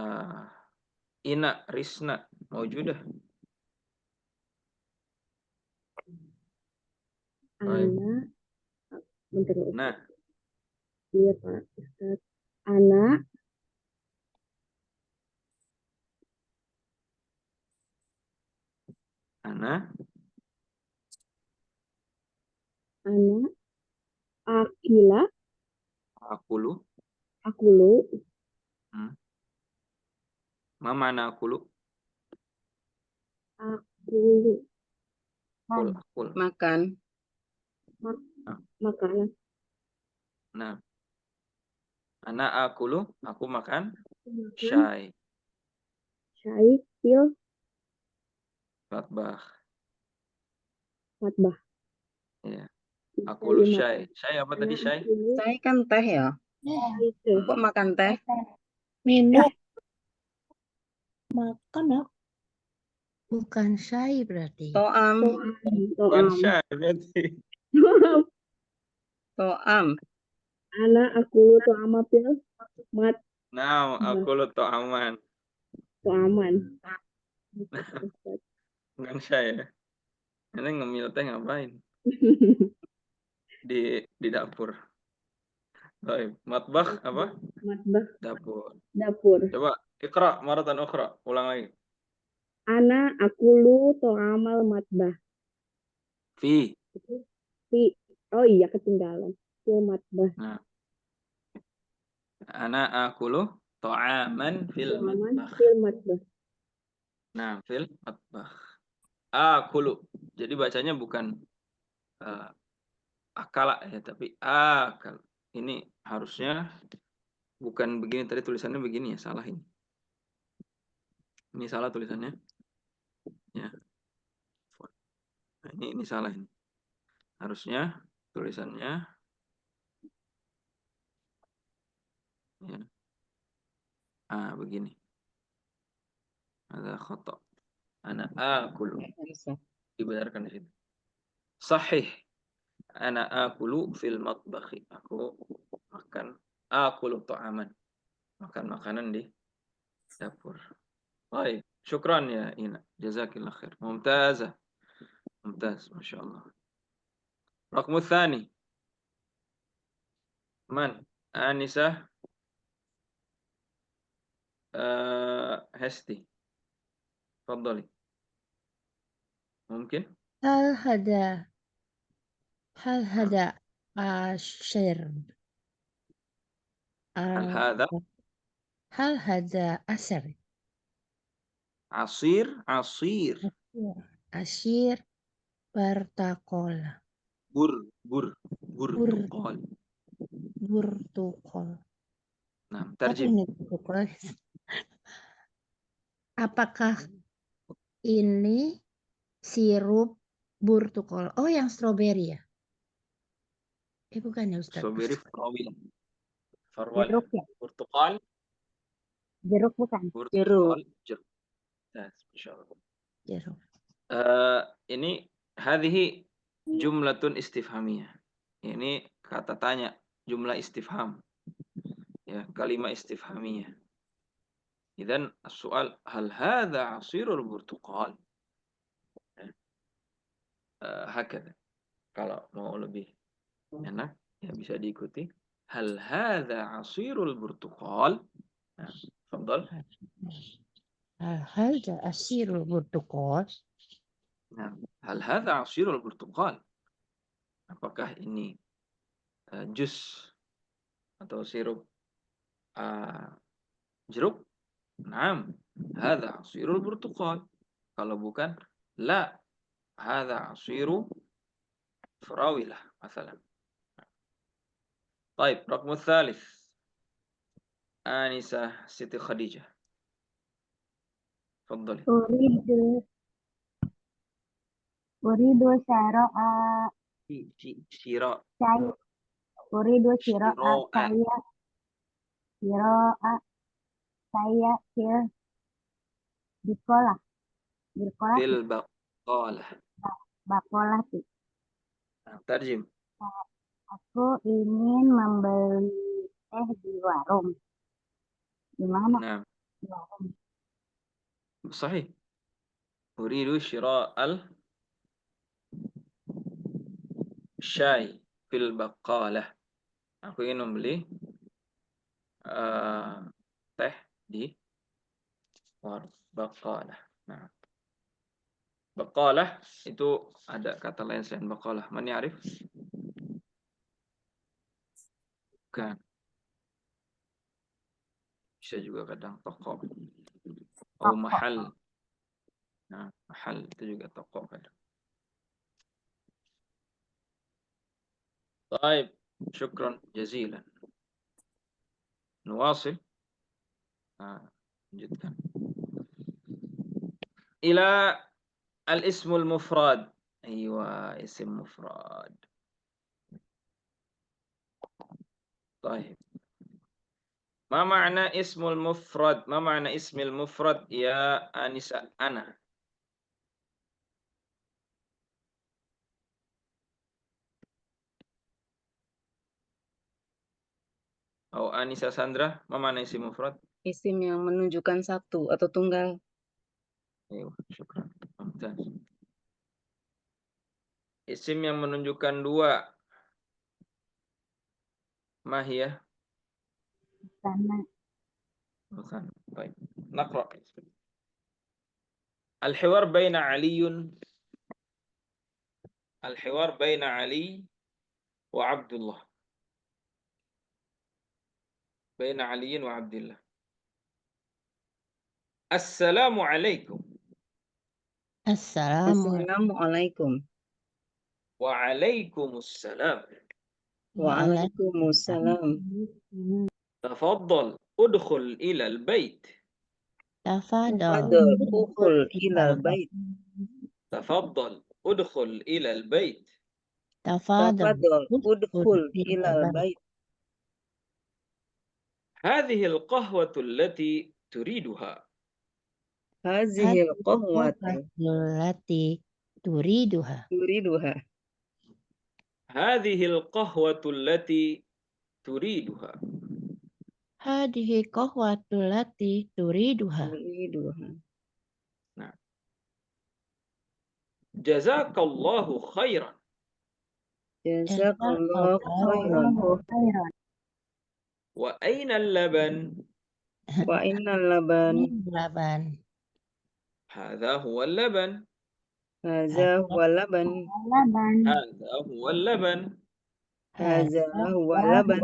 Speaker 1: Ina, Risna, maujudah. Baik.
Speaker 3: Bentar,
Speaker 1: Nah,
Speaker 3: iya Pak Ustadz. Ana,
Speaker 1: ana,
Speaker 3: akila,
Speaker 1: akulu.
Speaker 3: akulu,
Speaker 1: Ma mana akulu?
Speaker 3: akulu,
Speaker 1: Akul, akul.
Speaker 3: makan,
Speaker 1: Nah,
Speaker 3: makanan,
Speaker 1: nah, ana akulu, aku makan
Speaker 3: makan,
Speaker 1: syai,
Speaker 3: syai, pil,
Speaker 1: matbah.
Speaker 3: matbah.
Speaker 1: Ya. Akulu syai. Syai apa tadi
Speaker 3: Anak
Speaker 1: syai?
Speaker 3: akulu, saya kan teh ya.
Speaker 2: Itu.
Speaker 3: Kok makan teh?
Speaker 2: Minum. Makan apa? Bukan syai berarti.
Speaker 3: To'am,
Speaker 1: Bukan
Speaker 3: to'am,
Speaker 1: syai berarti.
Speaker 3: to'am. Anak akulu to'am pil, mat,
Speaker 1: Nah, akulu aman.
Speaker 3: to'aman.
Speaker 1: Bukan syai ya. Ini ngemil teh ngapain? Di dapur. Baik, matbah apa?
Speaker 3: Matbah,
Speaker 1: Dapur.
Speaker 3: dapur.
Speaker 1: Coba ikra maratan ukhra, ulang lagi.
Speaker 3: Ana akulu to'amal matbah.
Speaker 1: Fi.
Speaker 3: Oh iya ketinggalan. Fil matbah.
Speaker 1: Nah, ana akulu ta'aman fil
Speaker 3: To'aman
Speaker 1: matbah.
Speaker 3: fil matbah.
Speaker 1: Nah, fil matbah. Akulu. Jadi bacanya bukan akala ya, tapi akal. Ini harusnya bukan begini, tadi tulisannya begini ya, salah ini. Ini salah tulisannya. Ya. Nah, ini salah ini. Harusnya tulisannya ya. Begini. Ada khata. Ana akulu. Dibenarkan di situ. Sahih. Ana akulu fil matbakhi. Aku makan akulu ta'aman. Makan makanan di dapur. Baik. Syukran ya Ina. Jazakillah khair. Mumtazah. Mumtaz. Masya Allah. Rakmu thani. Man? Anissa. Hesti. Fadali. Mungkin?
Speaker 2: Hal hada asyir.
Speaker 1: Hal hadha
Speaker 2: Hal hada asir.
Speaker 1: asir.
Speaker 2: Asyir bertakol.
Speaker 1: Burtukol.
Speaker 2: Burtukol.
Speaker 1: Nah,
Speaker 2: Apa
Speaker 1: terjem.
Speaker 2: ini burtukol? Apakah ini sirup burtukol? Oh, yang stroberi ya? Bukan ya Ustaz.
Speaker 1: Strawberry farwal.
Speaker 5: Jeruk ya?
Speaker 1: Burtukal.
Speaker 5: Jeruk bukan?
Speaker 1: Burtukal. Jeruk. Masya Allah.
Speaker 2: Jeruk.
Speaker 1: Ini hadhihi jumlatun istifhamiyah. Ini kata tanya, jumlah istifham. Ya, kalimat istifhamiyah. Idzan as-su'al hal hadza 'asirul burtuqal? Hakadha. Kalau mau lebih enak ya bisa diikuti. Hal hadza 'asirul burtuqal? Nah, tafadhal.
Speaker 2: Hal hadza asirul burtuqal?
Speaker 1: Nah, hal hadza 'asirul burtuqal? Apakah ini jus atau sirup jeruk? Naam, hadza 'asirul burtuqal. Kalau bukan, la, hadza 'asiru farawilah, masalan. طيب رقم الثالث آنسة سيتي خديجة تفضلي.
Speaker 5: أريد شراء
Speaker 1: شراء
Speaker 5: شاي أريد شراء
Speaker 1: شراء
Speaker 5: saya di sekolah
Speaker 1: في البقالة.
Speaker 5: bakolah sih.
Speaker 1: ترجم.
Speaker 5: Aku ingin membeli teh di warung. Di mana?
Speaker 1: نعم
Speaker 5: Di warung.
Speaker 1: صحيح. أريد شراء الشاي في البقالة. Aku ingin membeli teh di warung. Baqalah. Nah, baqalah itu ada kata lain selain baqalah. Man ya'rif? Bukan. Bisa juga kadang toko atau mahal. Nah, mahal itu juga toko kadang. طيب شكرا جزيلا. نواصل. جدا. إلى الاسم المفرد. أيوة اسم مفرد. طيب ما معنى اسم المفرد؟ ما معنى اسم المفرد يا آنسة أنا؟ أو آنسة ساندرا ما معنى اسم مفرد؟
Speaker 6: Isim yang menunjukkan satu atau tunggal.
Speaker 1: أيوة شكرا ممتاز. Isim yang menunjukkan dua. ما هي؟
Speaker 5: Sana.
Speaker 1: مثلا. طيب نقرأ. الحوار بين علي وعبد الله. بين علي وعبد الله. السلام عليكم.
Speaker 6: Assalamualaikum.
Speaker 1: وعليكم السلام.
Speaker 6: Waalaikumsalam.
Speaker 1: تفضل ادخل إلى البيت.
Speaker 6: Tafadhal udkhul ilal bait.
Speaker 1: تفضل ادخل إلى البيت.
Speaker 6: Tafadhal udkhul ilal bait.
Speaker 1: هذه القهوة التي تريدها.
Speaker 6: Hazihil qahwatu
Speaker 2: allati turiduha.
Speaker 1: هذه القهوة التي تريدها.
Speaker 2: Hadhihi qahwatu allati turiduha.
Speaker 1: نعم. جزاك الله خيرا.
Speaker 6: Jazakallahu khairan.
Speaker 5: Khairan.
Speaker 1: وأين اللبن؟
Speaker 6: Wa innal laban.
Speaker 2: Laban.
Speaker 1: هذا هو اللبن.
Speaker 6: Hadza huwa laban.
Speaker 5: Laban.
Speaker 1: هذا هو اللبن.
Speaker 6: Hadza huwa laban.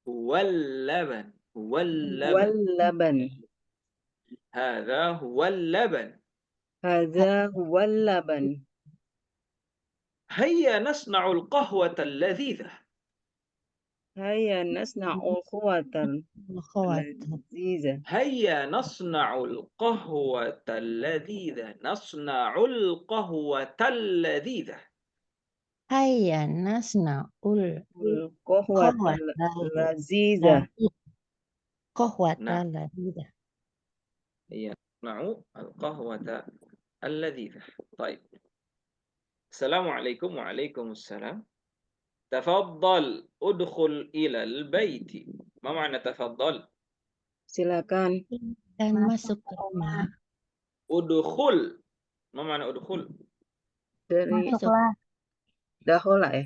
Speaker 1: هو اللبن. هو اللبن.
Speaker 6: Wal laban.
Speaker 1: هذا هو اللبن.
Speaker 6: Hadza huwa laban.
Speaker 1: هيا نصنع القهوة اللذيذة.
Speaker 6: Hayya nasna'ul khuwatan laziza.
Speaker 1: هيا نصنع القهوة اللذيذة. نصنع القهوة اللذيذة.
Speaker 2: Hayya nasna'ul
Speaker 6: Qahwatan laziza.
Speaker 2: qahwata
Speaker 1: Nah.
Speaker 2: laziza.
Speaker 1: هيا نصنع القهوة اللذيذة. طيب. Assalamualaikum waalaikumsalam. Tafaddal udkhul ilal baiti. Ma makna tafaddal?
Speaker 6: Silakan.
Speaker 2: Dan masuk ke rumah.
Speaker 1: Udkhul. Ma makna udkhul?
Speaker 6: Dari
Speaker 2: Masuk.
Speaker 5: Masuklah.
Speaker 6: dahola ya.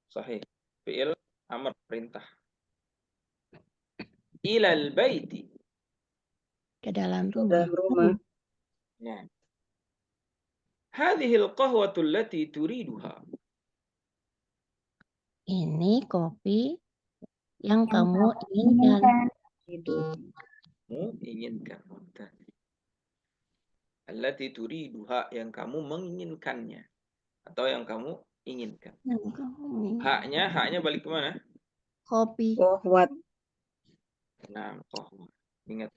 Speaker 1: Sahih. Fi'il amr, perintah. Ilal baiti.
Speaker 2: Ke dalam
Speaker 6: Dalam
Speaker 2: rumah.
Speaker 6: rumah.
Speaker 1: Nah. Hadhil qahwatu allati turiduha.
Speaker 2: Ini kopi yang
Speaker 5: Yang
Speaker 2: kamu
Speaker 5: kamu
Speaker 2: inginkan.
Speaker 5: inginkan.
Speaker 1: Kamu inginkan. Allati turiduha, yang kamu menginginkannya. Atau yang kamu inginkan.
Speaker 2: Yang kamu
Speaker 1: Haknya balik ke mana?
Speaker 2: kopi.
Speaker 6: Qahwat.
Speaker 1: Nah, qahwah. Ingat.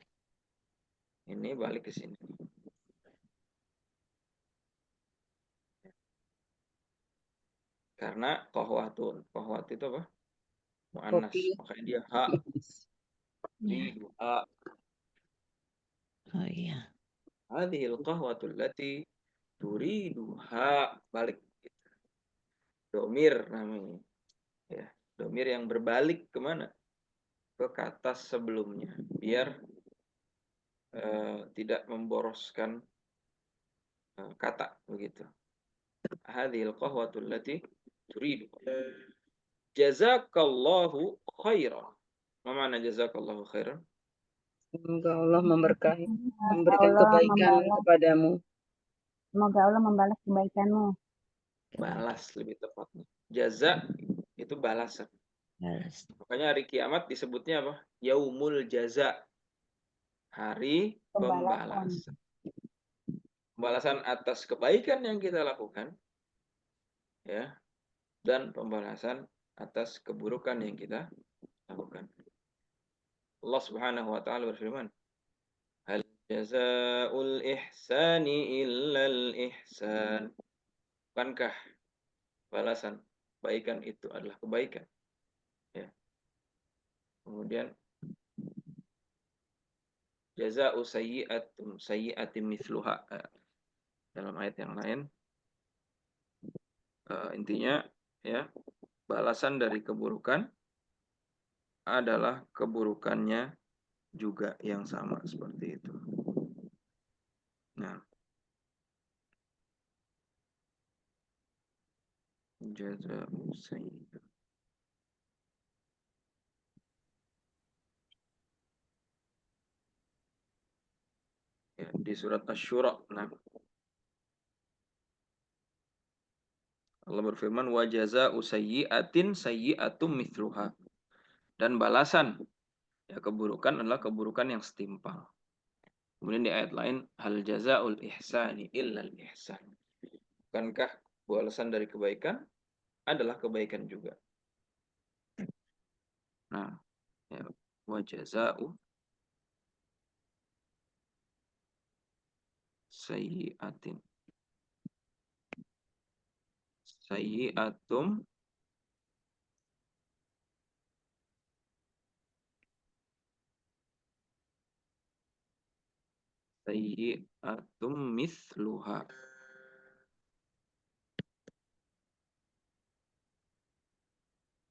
Speaker 1: Ini balik ke sini. Karena qahwat itu apa? Mu'annas.
Speaker 6: Kopi.
Speaker 1: Makanya dia hak.
Speaker 2: Ya.
Speaker 1: Turiduha.
Speaker 2: Oh iya.
Speaker 1: Hadhil qahwatu allati turiduha. Balik. Domir namanya. Ya, domir yang berbalik kemana? Ke kata sebelumnya. Biar tidak memboroskan kata. Begitu. Hadhil qahwatu allati turiduha. Jazakallahu khairan. Ma makna jazakallahu khairan?
Speaker 6: Semoga Allah memberkahi,
Speaker 5: Semoga
Speaker 6: memberikan
Speaker 5: Allah
Speaker 6: kebaikan
Speaker 5: membalas.
Speaker 6: kepadamu.
Speaker 5: Semoga Allah membalas kebaikanmu.
Speaker 1: Balas lebih tepatnya. Jaza itu balasan.
Speaker 2: Balas.
Speaker 1: Makanya hari kiamat disebutnya apa? Yaumul jaza. Hari pembalasan. Pembalasan atas kebaikan yang kita lakukan, ya, dan pembalasan atas keburukan yang kita lakukan. Allah Subhanahu wa taala berfirman, "Hal jazaa'ul ihsani illal ihsan." Bukankah balasan kebaikan itu adalah kebaikan? Ya. Kemudian jazaa'u sayyi'atin mithluha. Dalam ayat yang lain intinya ya, balasan dari keburukan adalah keburukannya juga yang sama, seperti itu. Nah, jazaa'u sayyi'atin. Ya, di surat Asy-Syura. Nah, Allah berfirman, wa jazaa'u sayyi'atin sayyi'atum mithluha. Dan balasan ya keburukan adalah keburukan yang setimpal. Kemudian di ayat lain, hal jazaa'ul ihsani illal ihsan. Bukankah balasan dari kebaikan adalah kebaikan juga? Nah, ya, wa jazaa'u sayyi'atin sayyi'atum mithluha.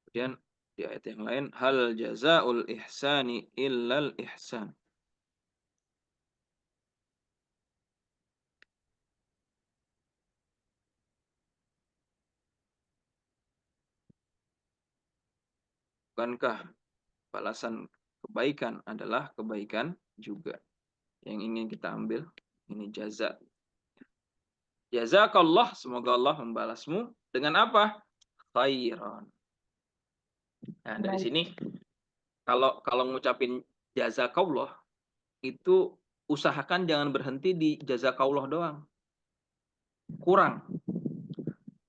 Speaker 1: Kemudian di ayat yang lain, hal jazaa'ul ihsani illal ihsan. Bukankah balasan kebaikan adalah kebaikan juga? Yang ingin kita ambil ini jaza. Jazakallah, semoga Allah membalasmu dengan apa? Khairan. Nah, dari
Speaker 5: Baik.
Speaker 1: sini kalau ngucapin jazakallah itu usahakan jangan berhenti di jazakallah doang. Kurang.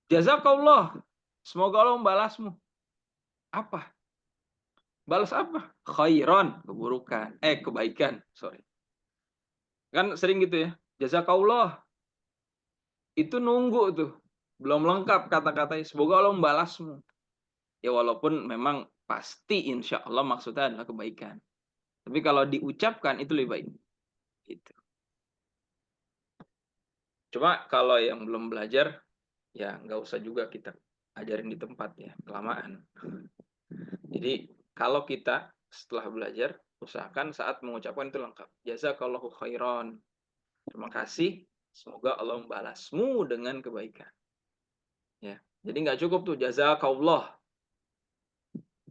Speaker 1: Jazakallah, semoga Allah membalasmu. Apa? Balas apa? Khairan, keburukan. Kebaikan, sorry. Kan sering gitu ya. Jazakallah. Itu nunggu tuh. Belum lengkap kata-katanya. Semoga Allah membalasmu. Ya walaupun memang pasti insya Allah maksudnya adalah kebaikan. Tapi kalau diucapkan itu lebih baik. Gitu. Cuma kalau yang belum belajar, ya nggak usah juga kita ajarin di tempat ya, kelamaan. Jadi kalau kita setelah belajar, usahakan saat mengucapkan itu lengkap. Jazakallahu khairan. Terima kasih. Semoga Allah membalasmu dengan kebaikan. Ya, jadi nggak cukup tuh jazakallah.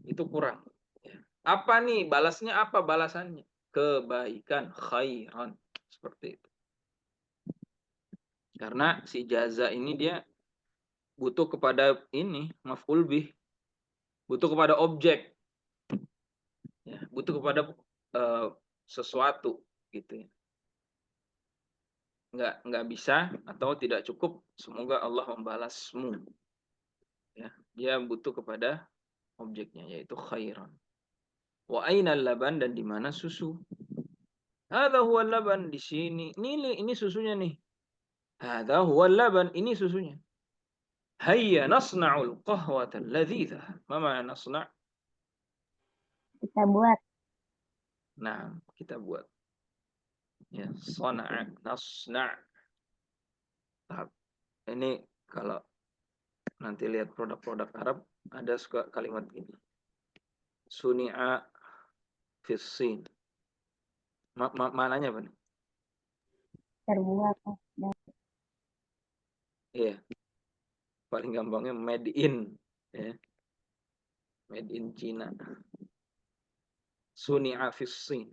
Speaker 1: Itu kurang. Ya. Apa nih balasnya? Apa balasannya? Kebaikan, khairan. Seperti itu. Karena si jaza ini dia butuh kepada ini maf'ul bih, butuh kepada objek, ya, butuh kepada sesuatu gitu ya. Nggak bisa atau tidak cukup. Semoga Allah membalasmu. Ya, dia butuh kepada objeknya yaitu khairan. Wa ainal laban, dan di mana susu? Hadza huwa laban, di sini. Ini susunya nih. Hadza huwa laban, ini susunya. Hayya nasna'ul qahwata ladzizah. Ma ma'na nasna'?
Speaker 5: Kita buat.
Speaker 1: Nah, kita buat. Ya, sana'a, nasna'. Ini kalau nanti lihat produk-produk Arab ada suka kalimat gini. Suni'a fis Sin. Maknanya apa nih?
Speaker 5: Terbuat.
Speaker 1: Iya. Paling gampangnya made in, ya. Made in China. Suni'a fis Sin.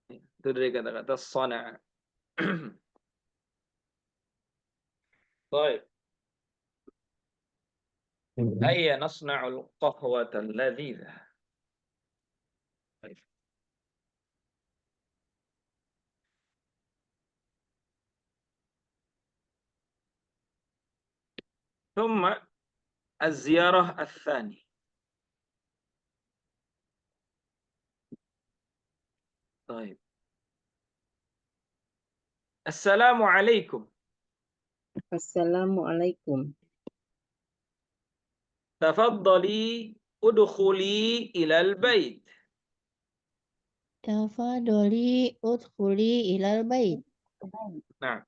Speaker 1: Itu dari kata-kata sana'a. Baik. Hayya nasna'ul qahwata ladzizah. Baik. ثم الزيارة الثانية. طيب. السلام عليكم.
Speaker 6: Assalamualaikum.
Speaker 1: تفضلي ادخلي إلى البيت.
Speaker 2: Tafadholi udkhuli ilal bait.
Speaker 1: نعم.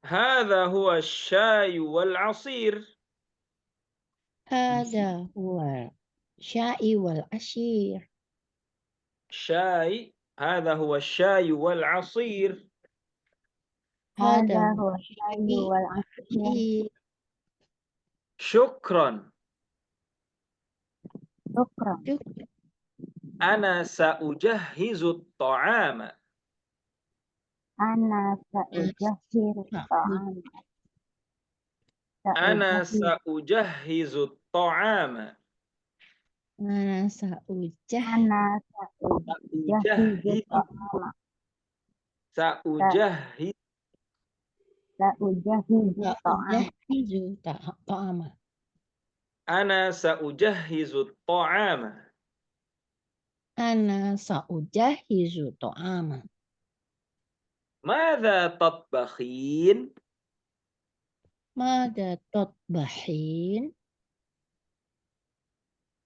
Speaker 1: هذا هو الشاي والعصير.
Speaker 2: Hada huwa syai wal ashir.
Speaker 1: شاي. هذا هو الشاي والعصير.
Speaker 5: Hada
Speaker 2: Hada
Speaker 5: huwa syai wal ashir.
Speaker 2: ashir.
Speaker 1: شكرا.
Speaker 5: Syukran.
Speaker 1: أنا سأجهز الطعام.
Speaker 5: Ana sa'ujahir ta'am.
Speaker 1: أنا سأجهز الطعام.
Speaker 2: Ana sa'ujah.
Speaker 5: Ana sa'ujahir ta'am.
Speaker 1: سأجهز
Speaker 5: Sa'ujahir ta'am.
Speaker 2: Sa'ujahizu ta'ama.
Speaker 1: أنا سأجهز الطعام.
Speaker 2: Ana sa'ujahizu ta'ama.
Speaker 1: ماذا تطبخين؟
Speaker 2: Mada tatbahin?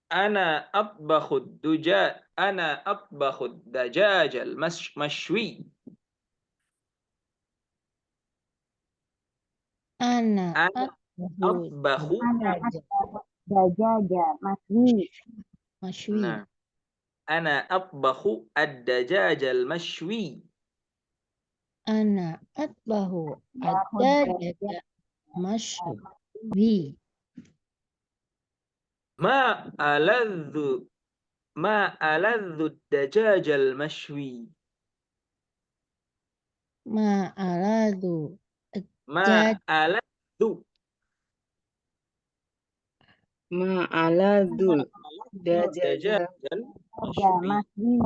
Speaker 1: أنا أطبخ الدجاج. أنا أطبخ الدجاج المشوي.
Speaker 2: Ana
Speaker 1: أنا أطبخ.
Speaker 5: Ana dajaja maswi.
Speaker 2: Mashwi.
Speaker 1: نعم. أنا أطبخ الدجاج المشوي.
Speaker 2: Ana atbahu ad-dajjal mashwi.
Speaker 1: ما ألذ الدجاج المشوي.
Speaker 2: Ma aladu
Speaker 1: ما ألذ
Speaker 6: Ma'aladul
Speaker 1: الدجاج
Speaker 6: dajaja
Speaker 1: المشوي.
Speaker 5: Maswi.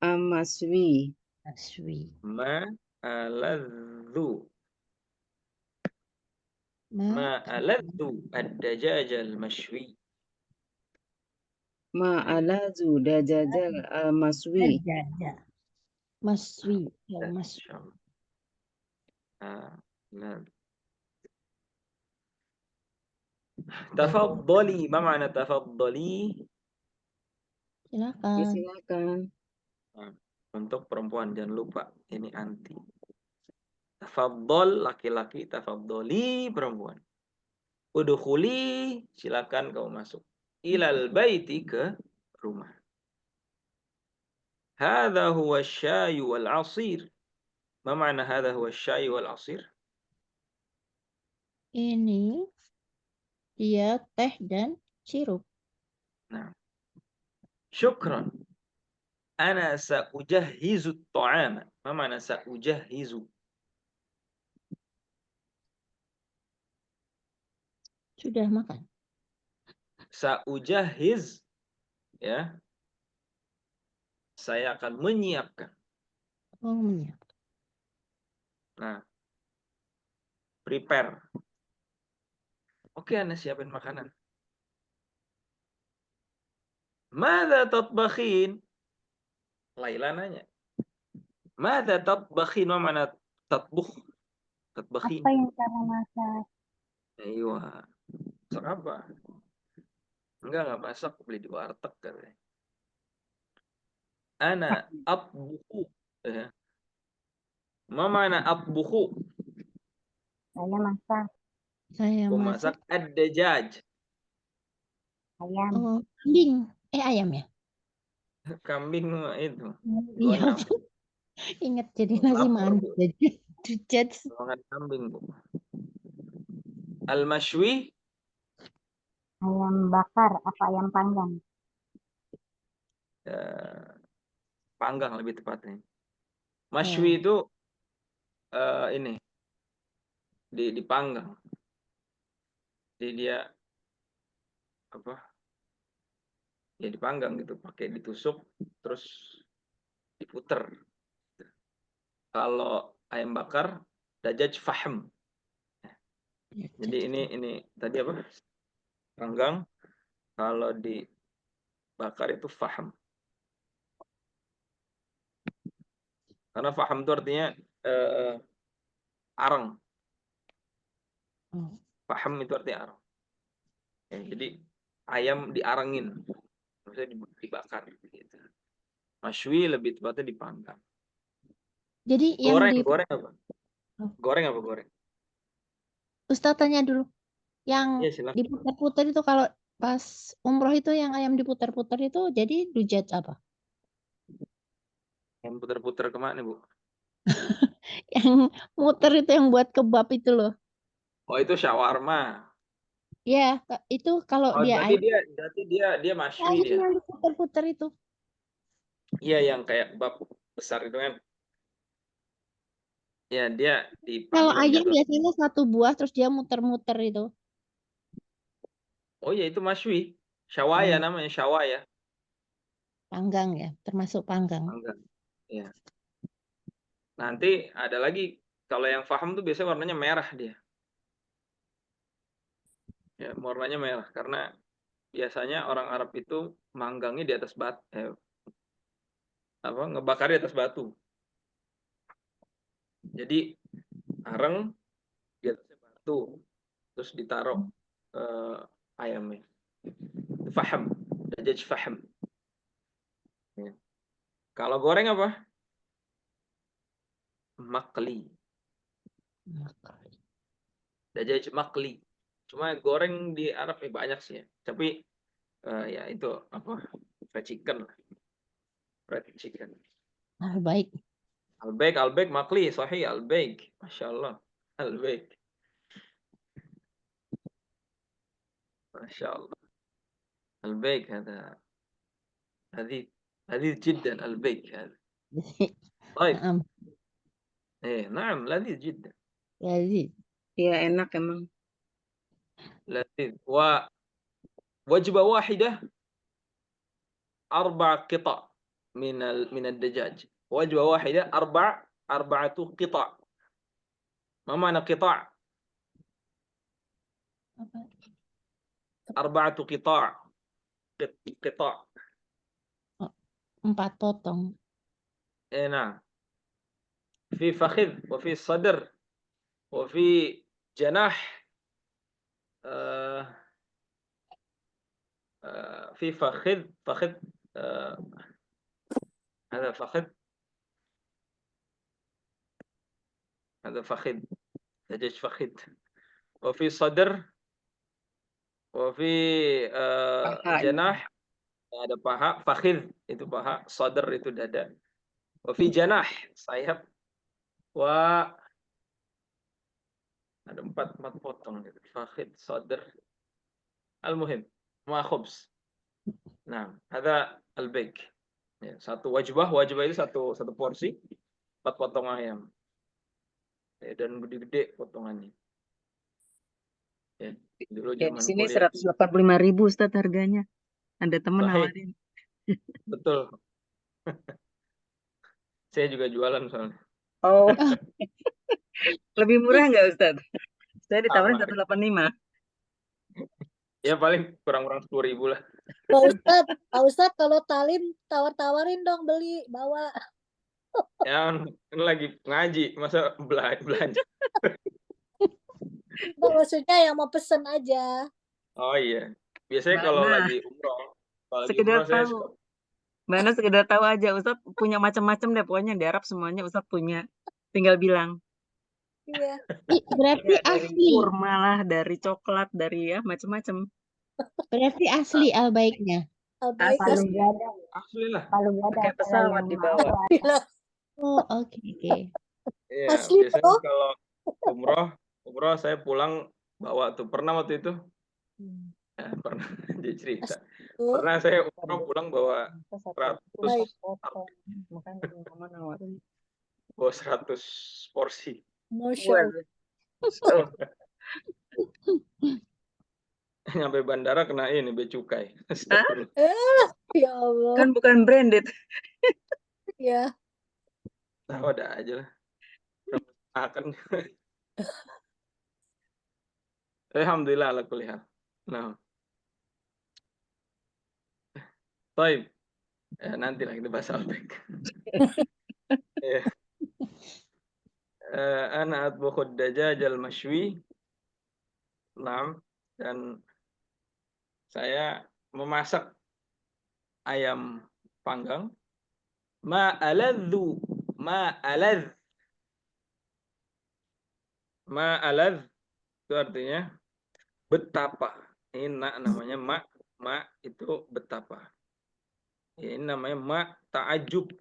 Speaker 6: amaswi.
Speaker 2: mashwi.
Speaker 1: ما ألذ
Speaker 2: Ma
Speaker 1: الدجاج المشوي.
Speaker 6: Ma'alazu dajaja amaswi.
Speaker 2: dajjal maswi. Ya,
Speaker 1: إن
Speaker 2: maswi.
Speaker 1: شاء الله. نعم. تفضلي. ما معنى تفضلي؟
Speaker 2: Silakan.
Speaker 6: Silakan.
Speaker 1: Untuk perempuan jangan lupa ini anti. Tafaddal laki-laki, tafaddali perempuan. Udkhuli silakan kau masuk. Ilal baiti ke rumah. Hadza huwa asy-syai wal 'asir. Ma ma'na hadza huwa asy-syai wal 'asir?
Speaker 2: Ini dia teh dan sirup.
Speaker 1: Nah, syukran. Ana sa'ujahhizu at-ta'ama. Ma ma'na sa'ujahhizu?
Speaker 2: Sudah makan.
Speaker 1: Sa'ujahhiz, ya. Saya akan menyiapkan.
Speaker 2: Oh, menyiap.
Speaker 1: Nah, prepare. Oke, Ana siapin makanan. Madza tatbakhin? Laila nanya. Madza tatbakhin? Ma ma'na tatbukh? Tatbakhin.
Speaker 5: Apa yang kamu masak?
Speaker 1: Iya. Masak apa? Enggak masak, beli di warteg katanya. Ana atbukhu. Ya. Ma ma'na atbukhu?
Speaker 5: Saya masak
Speaker 2: Saya
Speaker 1: Gua
Speaker 2: masak.
Speaker 1: masak ad-dajaj.
Speaker 5: ayam.
Speaker 2: Oh, kambing. Ayam ya?
Speaker 1: Kambing itu.
Speaker 2: Iya.
Speaker 1: Goyang.
Speaker 2: Ingat jadi nasi
Speaker 1: Lapar,
Speaker 2: manis
Speaker 1: Bu.
Speaker 2: aja. Dujat.
Speaker 1: Makan kambing, Bu. Al-mashwi?
Speaker 5: Ayam bakar apa ayam panggang?
Speaker 1: Panggang lebih tepatnya. Mashwi itu ini dipanggang. Jadi dia apa? Ya dipanggang gitu, pakai ditusuk terus diputer. Kalau ayam bakar dajaj fahm. Jadi ini tadi apa? Panggang. Kalau dibakar itu fahm. Karena fahm itu artinya arang.
Speaker 2: Oh.
Speaker 1: Fahm itu artinya arang. Ya, jadi ayam diarangin. Maksudnya dibakar gitu. Mashwi lebih tepatnya dipanggang.
Speaker 2: Jadi yang
Speaker 1: Goreng,
Speaker 2: di
Speaker 1: goreng apa?
Speaker 2: Oh.
Speaker 1: Goreng apa goreng?
Speaker 2: Ustaz tanya dulu. Yang
Speaker 1: Iya, silakan.
Speaker 2: diputar-putar itu kalau pas umroh itu yang ayam diputar-putar itu jadi dujat apa?
Speaker 1: Yang putar-putar kemana, Bu?
Speaker 2: Yang muter itu yang buat kebab itu loh.
Speaker 1: Oh, itu shawarma.
Speaker 2: Ya, itu kalau
Speaker 1: Oh,
Speaker 2: dia
Speaker 1: berarti dia mashwi
Speaker 2: ayam
Speaker 1: dia.
Speaker 2: yang diputar-putar itu.
Speaker 1: Iya, yang kayak kebab besar itu kan. Ya, dia
Speaker 2: Kalau
Speaker 1: dipanggang
Speaker 2: ayam
Speaker 1: jatuh.
Speaker 2: biasanya satu buah terus dia muter-muter itu.
Speaker 1: Oh iya, itu mashwi. Syawaya
Speaker 2: Oh,
Speaker 1: namanya, syawaya.
Speaker 2: panggang ya, termasuk panggang.
Speaker 1: Panggang. Ya. Nanti ada lagi, kalau yang faham tuh biasanya warnanya merah dia. Ya, warnanya merah karena biasanya orang Arab itu manggangnya di atas batu, ngebakar di atas batu. Jadi areng di atasnya batu, terus ditaruh ayamnya. Faham, dajaj faham. Ya. Kalau goreng apa? Makli. Dajaj makli. Cuma goreng di Arab banyak sih ya. Tapi ya itu apa? Fried chicken lah. Fried chicken.
Speaker 2: Baik.
Speaker 1: Al-baik makli, sahih al-baik. Masya Allah. Al-baik. Masya Allah. البيك هذا لذيذ لذيذ جدا البيك هذا. طيب.
Speaker 2: Naam.
Speaker 1: نعم لذيذ جدا.
Speaker 2: Jadi
Speaker 6: Ya enak emang.
Speaker 1: لذيذ. ووجبة واحدة 4 قطع من الدجاج. وجبة واحدة 4 قطع. ما معنى قطع؟ 4 قطاع. قطاع.
Speaker 2: 4 potong.
Speaker 1: نعم. في فخذ وفي صدر وفي جناح في فخذ هذا فخذ هذا فخذ، دجاج فخذ. وفي صدر، وفي
Speaker 6: Paha.
Speaker 1: janah, ada paha, fakhidh itu paha, sadr itu dada. Wafi janah, sayap. Wa ada empat potong gitu. Fakhidh, sadr. Al-muhim, ma khubz. Nah, ada al-baik. Ya, satu wajbah itu satu porsi, 4 potong ayam. Ya, dan gede-gede potongannya. Ya, dulu
Speaker 6: Ya, di
Speaker 1: zaman
Speaker 6: sini
Speaker 1: kuliah.
Speaker 6: 185.000 Ustaz harganya. Ada temen
Speaker 1: Sahih,
Speaker 6: nawarin.
Speaker 1: betul. Saya juga jualan soalnya.
Speaker 6: Oh, lebih murah nggak Ustaz? Saya ditawarin
Speaker 1: Sama.
Speaker 6: 185.
Speaker 1: Ya paling kurang-kurang 10.000 lah.
Speaker 4: Pak Ustadz kalau talim tawar-tawarin dong beli bawa.
Speaker 1: Ya, ini lagi ngaji, masa belanja.
Speaker 4: Nggak, maksudnya yang mau pesen aja.
Speaker 1: Oh iya. Biasanya kalau
Speaker 6: Nah,
Speaker 1: lagi umroh,
Speaker 6: sekedar
Speaker 1: saya
Speaker 6: tahu.
Speaker 1: suka.
Speaker 6: Mbak Ana sekedar tahu aja, Ustadz punya macam-macam deh, pokoknya di Arab semuanya Ustadz punya. Tinggal bilang.
Speaker 4: Iya.
Speaker 2: Berarti
Speaker 6: Ya, dari
Speaker 2: asli.
Speaker 6: kurma lah, dari coklat, dari ya macam-macam.
Speaker 2: Berarti asli al-baiknya.
Speaker 4: Baik.
Speaker 5: Palu gada,
Speaker 1: Asli lah.
Speaker 5: palu gada
Speaker 6: Pakai
Speaker 5: kalau
Speaker 6: pesawat
Speaker 5: yang
Speaker 6: di
Speaker 5: mau
Speaker 6: bawah.
Speaker 2: Oh, oke.
Speaker 1: Iya,
Speaker 4: Asli
Speaker 1: biasanya
Speaker 4: toh.
Speaker 1: kalau umroh saya pulang bawa tuh. Pernah waktu itu, pernah dia cerita.
Speaker 4: Tuh.
Speaker 1: Pernah saya umroh pulang bawa 100 porsi.
Speaker 4: Masya Allah.
Speaker 6: Waduh.
Speaker 1: Nyampe bandara kena ini bea cukai.
Speaker 4: Ya Allah.
Speaker 6: Kan bukan branded.
Speaker 4: Ya.
Speaker 1: Tahu ada aja lah. Akan. Alhamdulillah ala kulli hal. Nah. Baik. Ya, nanti lah kita bahas Albek. Ya. Ana atbukhu dajaj al-mashwi. Naam. Dan saya memasak ayam panggang. Ma'aladzu. Ma'aladz. Ma'aladz itu artinya betapa. Ini namanya ma itu betapa. Ini namanya ma ta'ajub.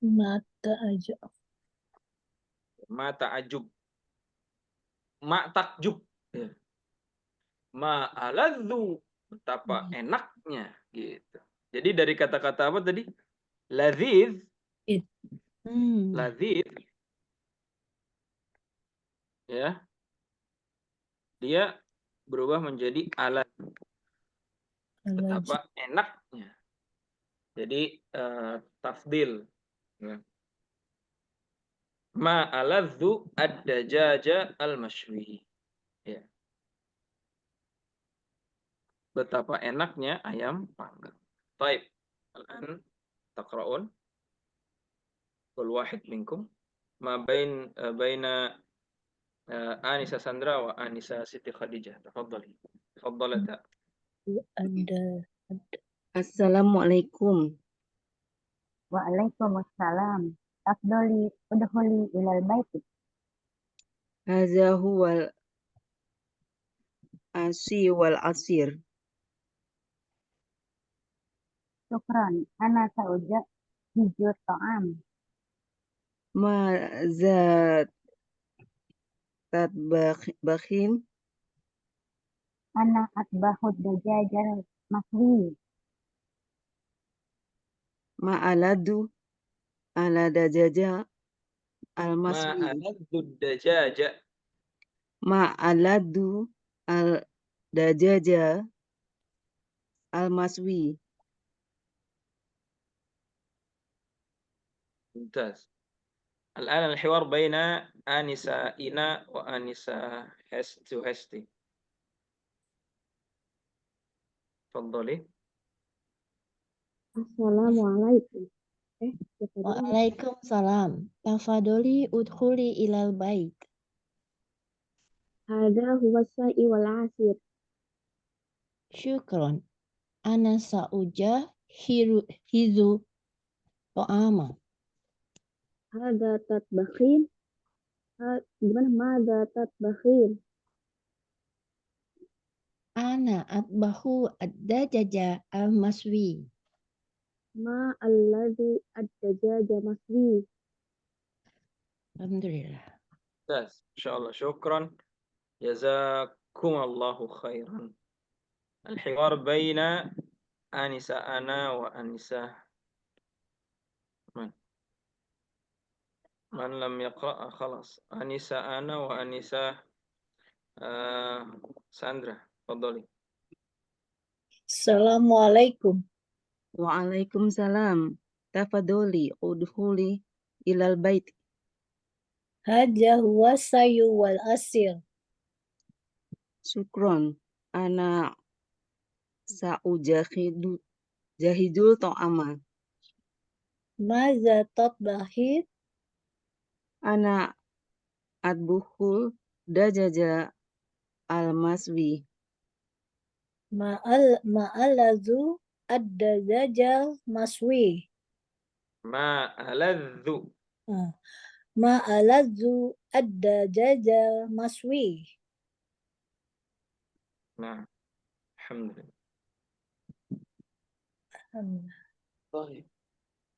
Speaker 4: Mata aja.
Speaker 1: Ma ta'ajub. Ma takjub. Ya. Ma aladzu, betapa enaknya gitu. Jadi dari kata-kata apa tadi? Laziz. Laziz. Ya. Dia berubah menjadi alat. Betapa enaknya. Jadi tafdil. Ya. Ma aladzu ad-dajaja al-mashwi. Ya. Betapa enaknya ayam panggang. Baik. Al-an taqra'un kul wahid minkum ma baina Anissa Sandra wa Anissa Siti Khadijah. Tafadhali. Tafadhalata.
Speaker 6: Assalamualaikum.
Speaker 5: Waalaikumsalam. Afdoli udhuli ilal baiti.
Speaker 6: Hadza huwal asi wal asir.
Speaker 5: Syukran. Ana sauja hijur ta'am.
Speaker 6: Ma zat bakhin.
Speaker 5: Ana atbahud dajajal maswi.
Speaker 6: Ma aladu ala dajaja al
Speaker 1: Ma
Speaker 6: maswi.
Speaker 1: aladdu dajaja.
Speaker 6: Ma aladu al dajaja al maswi.
Speaker 1: ممتاز. الآن الحوار بين آنسة إنا وآنسة هستي. تفضلي.
Speaker 3: Assalamualaikum.
Speaker 2: Waalaikumsalam. Tafadholi udkhuli ilal bait.
Speaker 3: Hadza huwa sa'i wal asir.
Speaker 2: Syukron. Ana sa'uja hizu ta'ama.
Speaker 3: Hada tatbakhin. Gimana? Mada tatbakhin.
Speaker 2: Ana atbahu ad-dajaja al-maswi.
Speaker 3: Ma alladhi ad-dajaja maswi.
Speaker 2: Alhamdulillah.
Speaker 1: ممتاز إن شاء الله شكرا جزاكم الله خيرا. الحوار بين آنسة أنا وآنسة من لم يقرأ خلاص. آنسة أنا وآنسة ساندرا تفضلي.
Speaker 4: Assalamualaikum.
Speaker 6: Waalaikumsalam. Tafadholi udkhuli ilal bait.
Speaker 4: Hadha huwa sayu wal asir.
Speaker 6: Syukron. Ana jahidul ta'ama.
Speaker 4: Maza tatbakhin.
Speaker 6: Ana adbuhul dajaja al-maswi.
Speaker 4: Ma'alazu ad-dajaja maswi.
Speaker 1: ما ألذ
Speaker 4: Ma'alazu ad-dajaja maswi.
Speaker 1: نعم الحمد لله. طيب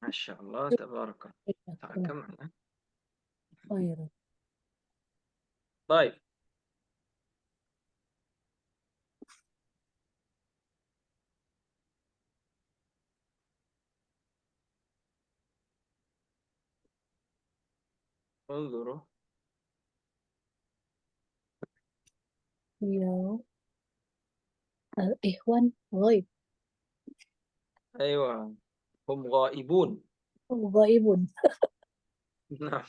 Speaker 1: ما شاء الله تبارك الله. تعال معنا.
Speaker 4: Khairan.
Speaker 1: طيب انظروا
Speaker 4: Ya. Al-ikhwan ghaib.
Speaker 1: أيوة هم غائبون.
Speaker 4: Ghaibun.
Speaker 1: Nah,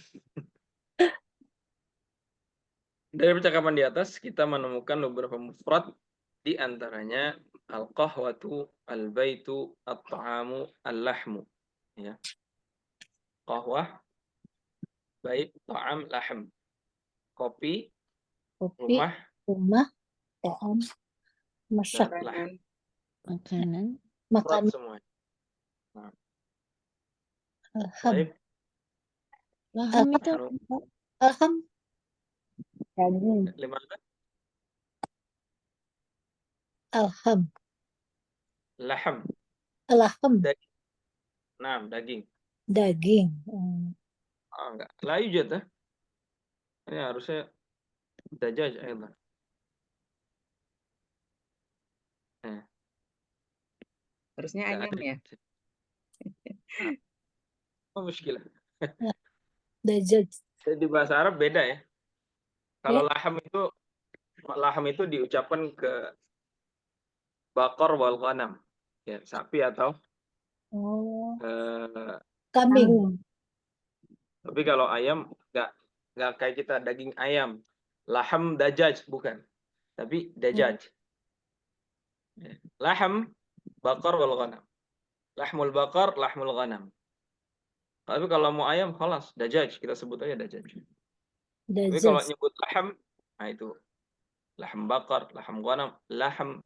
Speaker 1: dari percakapan di atas kita menemukan beberapa mufrad, di antaranya al-qahwatu, al-baitu, at-ta'amu, al-lahmu. Ya. Qahwah, bait, ta'am, lahm. Kopi,
Speaker 4: Kopi,
Speaker 1: rumah,
Speaker 4: rumah, ta'am, masak,
Speaker 1: dan lahm.
Speaker 2: Makanan.
Speaker 1: Mufrad
Speaker 4: makan,
Speaker 1: semua. Nah,
Speaker 4: alham.
Speaker 1: baik.
Speaker 2: Laham itu
Speaker 1: Nahnu
Speaker 4: Alham,
Speaker 5: Daging.
Speaker 1: lima
Speaker 4: alham,
Speaker 1: laham.
Speaker 4: alham,
Speaker 1: Daging. Nah, daging.
Speaker 4: daging.
Speaker 1: Enggak. La yujad ya. Ini harusnya dajaj ayat.
Speaker 6: Harusnya
Speaker 1: Enggak
Speaker 6: ayam
Speaker 1: ada.
Speaker 6: ya.
Speaker 1: Oh, muskilah.
Speaker 4: Dajjal.
Speaker 1: Di bahasa Arab beda ya. Kalau
Speaker 4: Ya.
Speaker 1: laham itu diucapkan ke bakar wal ghanam. Ya, sapi atau
Speaker 4: Oh,
Speaker 1: eh,
Speaker 4: kambing.
Speaker 1: tapi kalau ayam enggak kayak kita daging ayam. Laham dajaj bukan. Tapi dajaj. Ya. Laham bakar wal ghanam. Lahmul bakar, lahmul ghanam. Tapi kalau mau ayam, khalas, dajaj. Kita sebut aja dajaj. Tapi kalau
Speaker 4: Dajjal.
Speaker 1: nyebut laham, nah itu laham bakar, laham ghanam, laham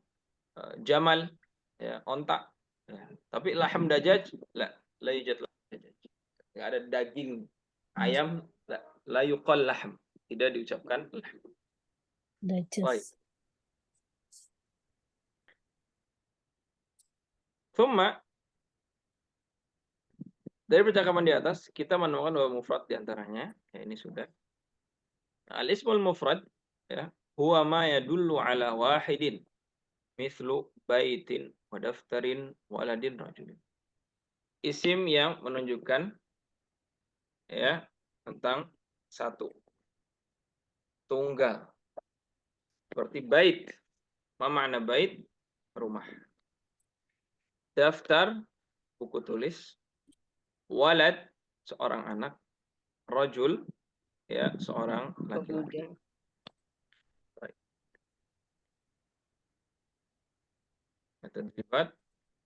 Speaker 1: jamal, ya, onta. Ya. Tapi laham dajaj, la yujad laham dajaj. Nggak ada daging ayam, la yuqal laham. Tidak diucapkan laham.
Speaker 4: Dajjal.
Speaker 1: Baik. Thumma, dari percakapan di atas, kita menemukan dua mufrad di antaranya. Ya, ini sudah. Al-ismul mufrad, ya, huwa ma yadullu ala wahidin, mithlu baitin, wa daftarin, waladin, rajulin. Isim yang menunjukkan ya tentang satu, tunggal. Seperti bait. Ma makna bait? Rumah. Daftar, buku tulis. Walad, seorang anak. Rajul, ya, seorang laki-laki. Baik. Tadribat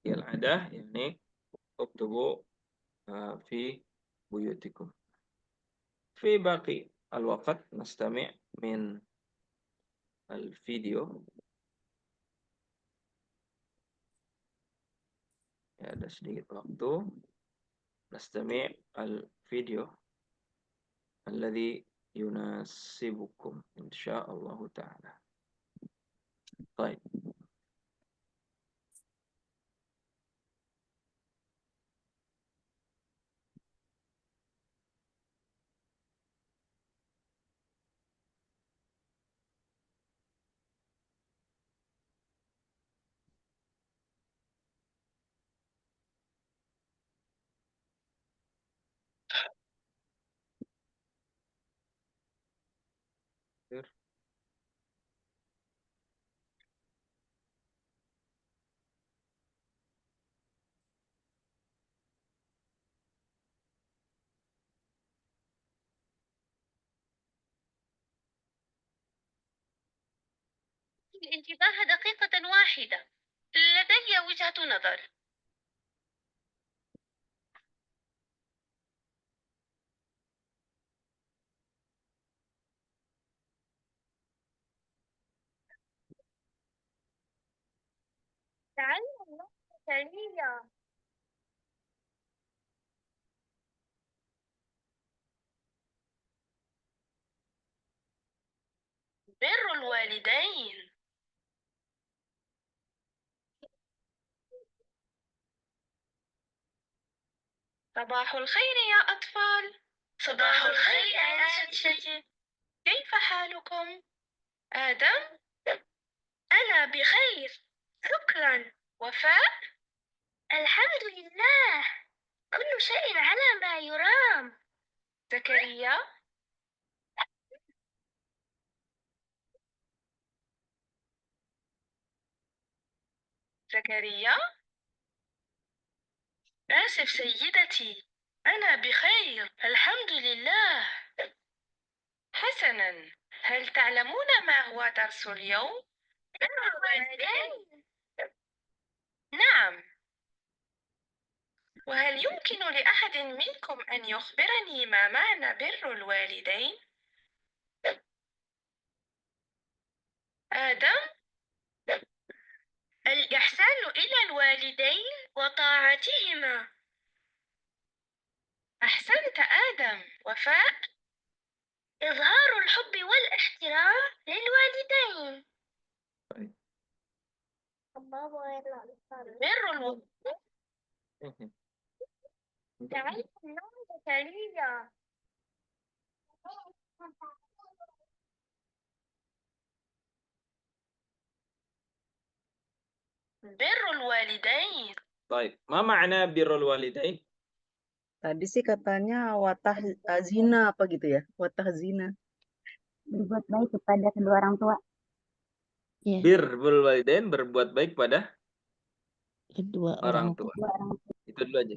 Speaker 1: yal adah, yakni uktubu fi buyutikum. في باقي الوقت نستمع من الفيديو. Ya, ada sedikit waktu. نستمع الفيديو. الذي يناسبكم إن شاء الله تعالى. طيب.
Speaker 7: الانتباه دقيقة واحدة، لدي وجهة نظر. تعلم زكريا. بر الوالدين. صباح الخير يا أطفال. صباح الخير يا أساتذتي. كيف حالكم؟ آدم؟ أنا بخير، شكرا. وفاء؟ الحمد لله، كل شيء على ما يرام. زكريا؟ زكريا؟ آسف سيدتي، أنا بخير الحمد لله. حسناً، هل تعلمون ما هو درس اليوم؟ بر الوالدين. نعم. وهل يمكن لأحد منكم أن يخبرني ما معنى بر الوالدين؟ آدم؟ الإحسان إلى الوالدين وطاعتهما. أحسنت آدم. وفاء؟ إظهار الحب والاحترام للوالدين. بر الوالدين. تعلم زكريا. بر الوالدين.
Speaker 1: طيب ما معنى بر الوالدين؟
Speaker 6: Tadi sih katanya watah zina apa gitu ya? Watah zina.
Speaker 5: Berbuat baik kepada kedua orang tua.
Speaker 2: Ya,
Speaker 1: Birrul walidain, berbuat baik pada
Speaker 2: kedua
Speaker 1: orang
Speaker 2: orang
Speaker 1: tua.
Speaker 2: tua.
Speaker 1: Itu dulu aja.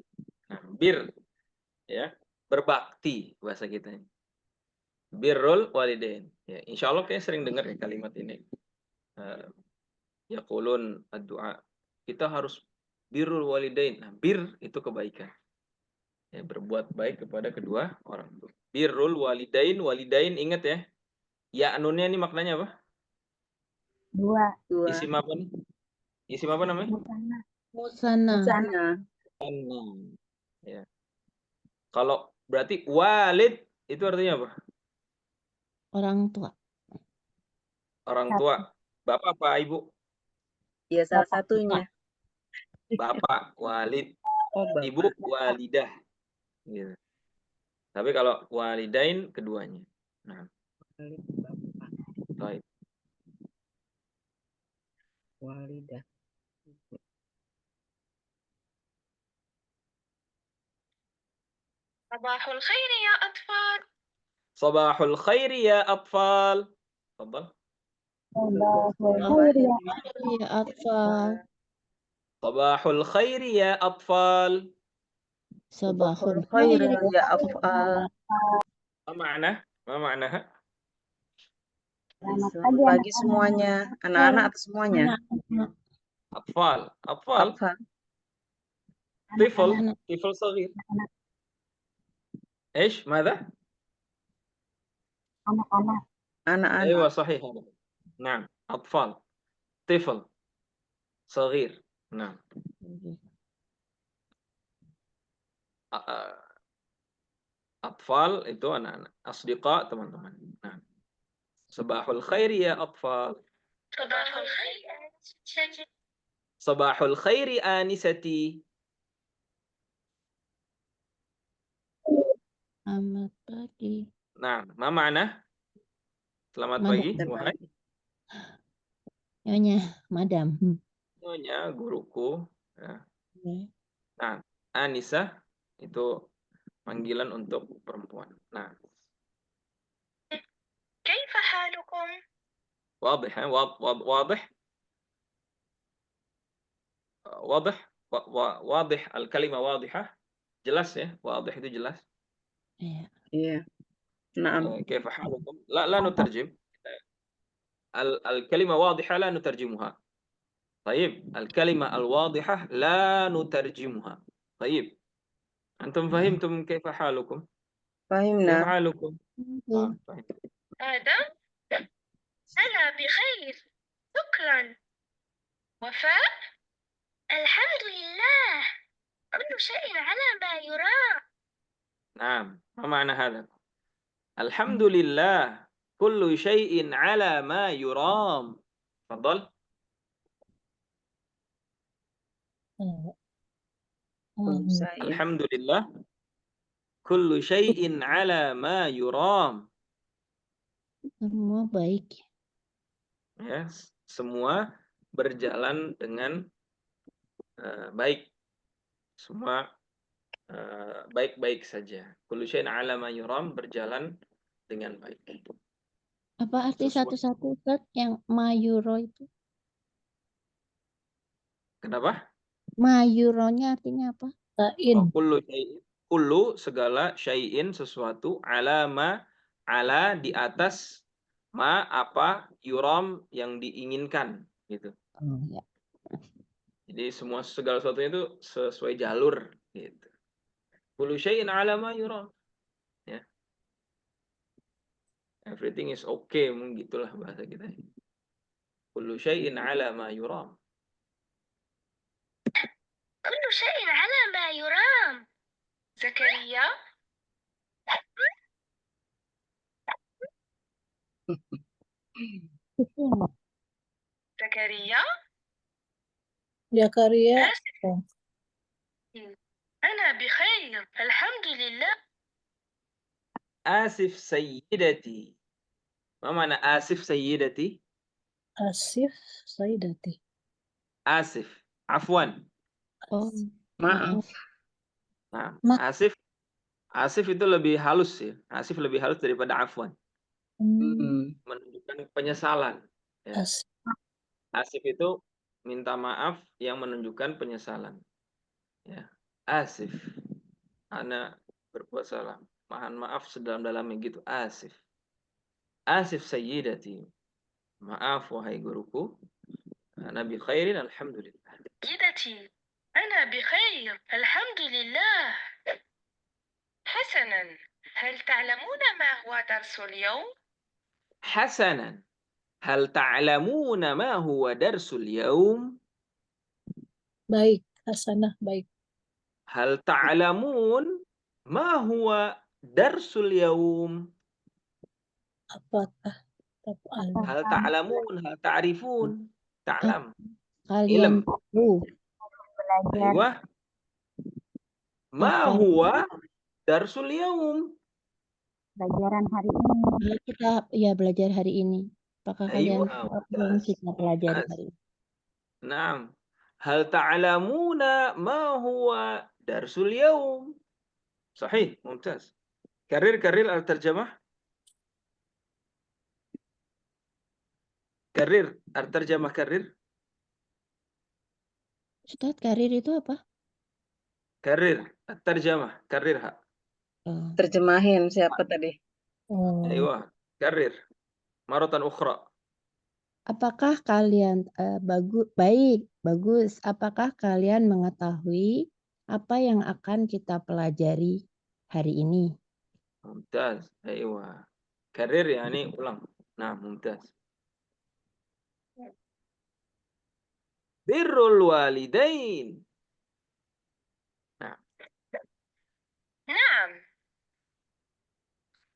Speaker 1: Nah, bir ya, berbakti bahasa kita. Birrul walidain. Ya, insya Allah kayak sering dengar ya kalimat ini. Yaqulun ad-du'a. Kita harus birrul walidain. Nah, bir itu kebaikan. Ya, berbuat baik kepada kedua orang tua. Birrul walidain, walidain ingat ya. Ya anunnya ini maknanya apa?
Speaker 5: Dua.
Speaker 1: Isim apa nih? Isim apa namanya?
Speaker 5: Busana.
Speaker 2: Musana,
Speaker 6: Sana.
Speaker 1: Ya. Kalau berarti walid itu artinya apa?
Speaker 2: orang tua.
Speaker 1: Orang tua. Bapak apa ibu?
Speaker 6: Ya salah satunya.
Speaker 1: Bapak walid,
Speaker 6: Oh, Bapak.
Speaker 1: ibu walidah. Gitu. Tapi kalau walidain keduanya. Nah,
Speaker 6: Walid, Bapak.
Speaker 1: baik.
Speaker 6: Walidah.
Speaker 7: صباح الخير يا أطفال.
Speaker 1: Sabahul khairi ya atfal. Tafadhal.
Speaker 2: Ya atfal.
Speaker 1: Sabahul khairi ya atfal.
Speaker 2: Sabahul
Speaker 6: Khair
Speaker 2: khair.
Speaker 6: ya afal.
Speaker 1: Ma ma'na? Ma ma'naha?
Speaker 6: Selamat pagi semuanya. Anak-anak atau semuanya?
Speaker 1: Atfal. Atfal.
Speaker 6: Afal.
Speaker 1: Tifl.
Speaker 2: Anak-anak.
Speaker 1: Tifl صغير. ايش؟ ماذا؟
Speaker 5: Anak-anak.
Speaker 6: Anak-anak.
Speaker 1: ايوه صحيح هذا. نعم. أطفال. طفل. صغير. نعم. Atfal itu anak-anak. Asdiqa teman-teman. Nah, sabahul khairi ya atfal.
Speaker 7: صباح الخير أنسة.
Speaker 1: Sabahul khairi anisati.
Speaker 2: Selamat pagi.
Speaker 1: Nah, ma ma'na? Selamat
Speaker 2: Madam.
Speaker 1: pagi, wahai
Speaker 2: Nyonya, madam.
Speaker 1: nyonya guruku. Ya.
Speaker 2: Oke.
Speaker 1: Nah, Anisa itu panggilan untuk perempuan. Nah,
Speaker 7: كيف حالكم؟
Speaker 1: واضح ها واضح واضح واضح الكلمة واضحة jelas ya واضح itu jelas
Speaker 2: Iya.
Speaker 3: Iya. Naam.
Speaker 1: كيف حالكم لا نترجم الكلمة واضحة لا نترجمها طيب الكلمة الواضحة لا نترجمها طيب أنتم فهمتم كيف حالكم كيف
Speaker 3: Fahimna.
Speaker 1: حالكم
Speaker 2: Oke.
Speaker 1: طيب.
Speaker 7: آدم أنا بخير شكرا. وفاء الحمد لله كل شيء على ما يرام.
Speaker 1: نعم ما معنى هذا الحمد لله كل شيء على ما يرام تفضل
Speaker 3: Saya.
Speaker 1: الحمد لله كل شيء على ما يرام
Speaker 2: Semua baik.
Speaker 1: ya semua berjalan dengan baik semua baik-baik saja kullu syai'in 'ala ma yuram berjalan dengan baik
Speaker 2: Apa arti
Speaker 1: sesuai
Speaker 2: satu-satu Ustaz yang mayuro itu?
Speaker 1: kenapa
Speaker 2: Mayuronya artinya apa?
Speaker 1: oh, kullu segala syai'in sesuatu 'ala ma 'ala di atas ma apa yuram yang diinginkan gitu.
Speaker 2: Oh ya.
Speaker 1: Jadi semua segala sesuatunya itu sesuai jalur gitu. Kullu syai'in 'ala ma yuram. Ya. Everything is okay, mungkin gitulah bahasa kita. Kullu syai'in 'ala ma yuram.
Speaker 7: كل شيء على ما يرام. زكريا زكريا
Speaker 4: Zakaria.
Speaker 7: آسف. أنا بخير الحمد لله.
Speaker 1: Asif sayyidati. Ma mana asif sayyidati?
Speaker 4: Asif Saidati.
Speaker 1: Asif. Afwan.
Speaker 2: Oh,
Speaker 3: Maaf.
Speaker 1: Nah,
Speaker 4: Ma-
Speaker 1: Asif itu lebih halus ya. Asif lebih halus daripada afwan. Menunjukkan penyesalan. Ya.
Speaker 4: Asif.
Speaker 1: Asif itu minta maaf yang menunjukkan penyesalan. Ya. Asif. Ana berbuat salah. Mohon maaf sedalam-dalamnya gitu. Asif. Asif sayyidati. Maaf wahai guruku. Ana bi khairin alhamdulillah.
Speaker 7: سيدتي أنا بخير الحمد لله. حسنا هل تعلمون ما هو درس اليوم؟
Speaker 1: حسنا هل تعلمون ما هو درس اليوم؟
Speaker 4: Baik. Hasanah baik.
Speaker 1: هل تعلمون ما هو درس اليوم؟
Speaker 4: Apakah taf'al?
Speaker 1: هل تعلمون هل تعرفون تعلم
Speaker 2: kalian
Speaker 1: علم
Speaker 2: tahu
Speaker 5: Belajar
Speaker 1: أيوة ما
Speaker 2: apa
Speaker 1: هو درس اليوم؟
Speaker 5: pelajaran hari ini.
Speaker 2: kita ya belajar hari ini? Apakah kalian
Speaker 1: أيوة
Speaker 2: tahu apa yang
Speaker 1: ممتاز
Speaker 2: kita pelajari
Speaker 1: ممتاز
Speaker 2: hari ini?
Speaker 1: نعم هل تعلمون ما هو درس اليوم؟ صحيح ممتاز كرر الترجمة كرر الترجمة كرر
Speaker 2: Ustaz, karir itu apa?
Speaker 1: كرر الترجمة كررها
Speaker 2: Oh,
Speaker 3: Terjemahin siapa tadi?
Speaker 4: Oh,
Speaker 1: أيوة كرر مرة أخرى
Speaker 2: apakah kalian bagus. Apakah kalian mengetahui apa yang akan kita pelajari hari ini?
Speaker 1: ممتاز أيوة كرر يعني ulang نعم ممتاز بر الوالدين
Speaker 7: نعم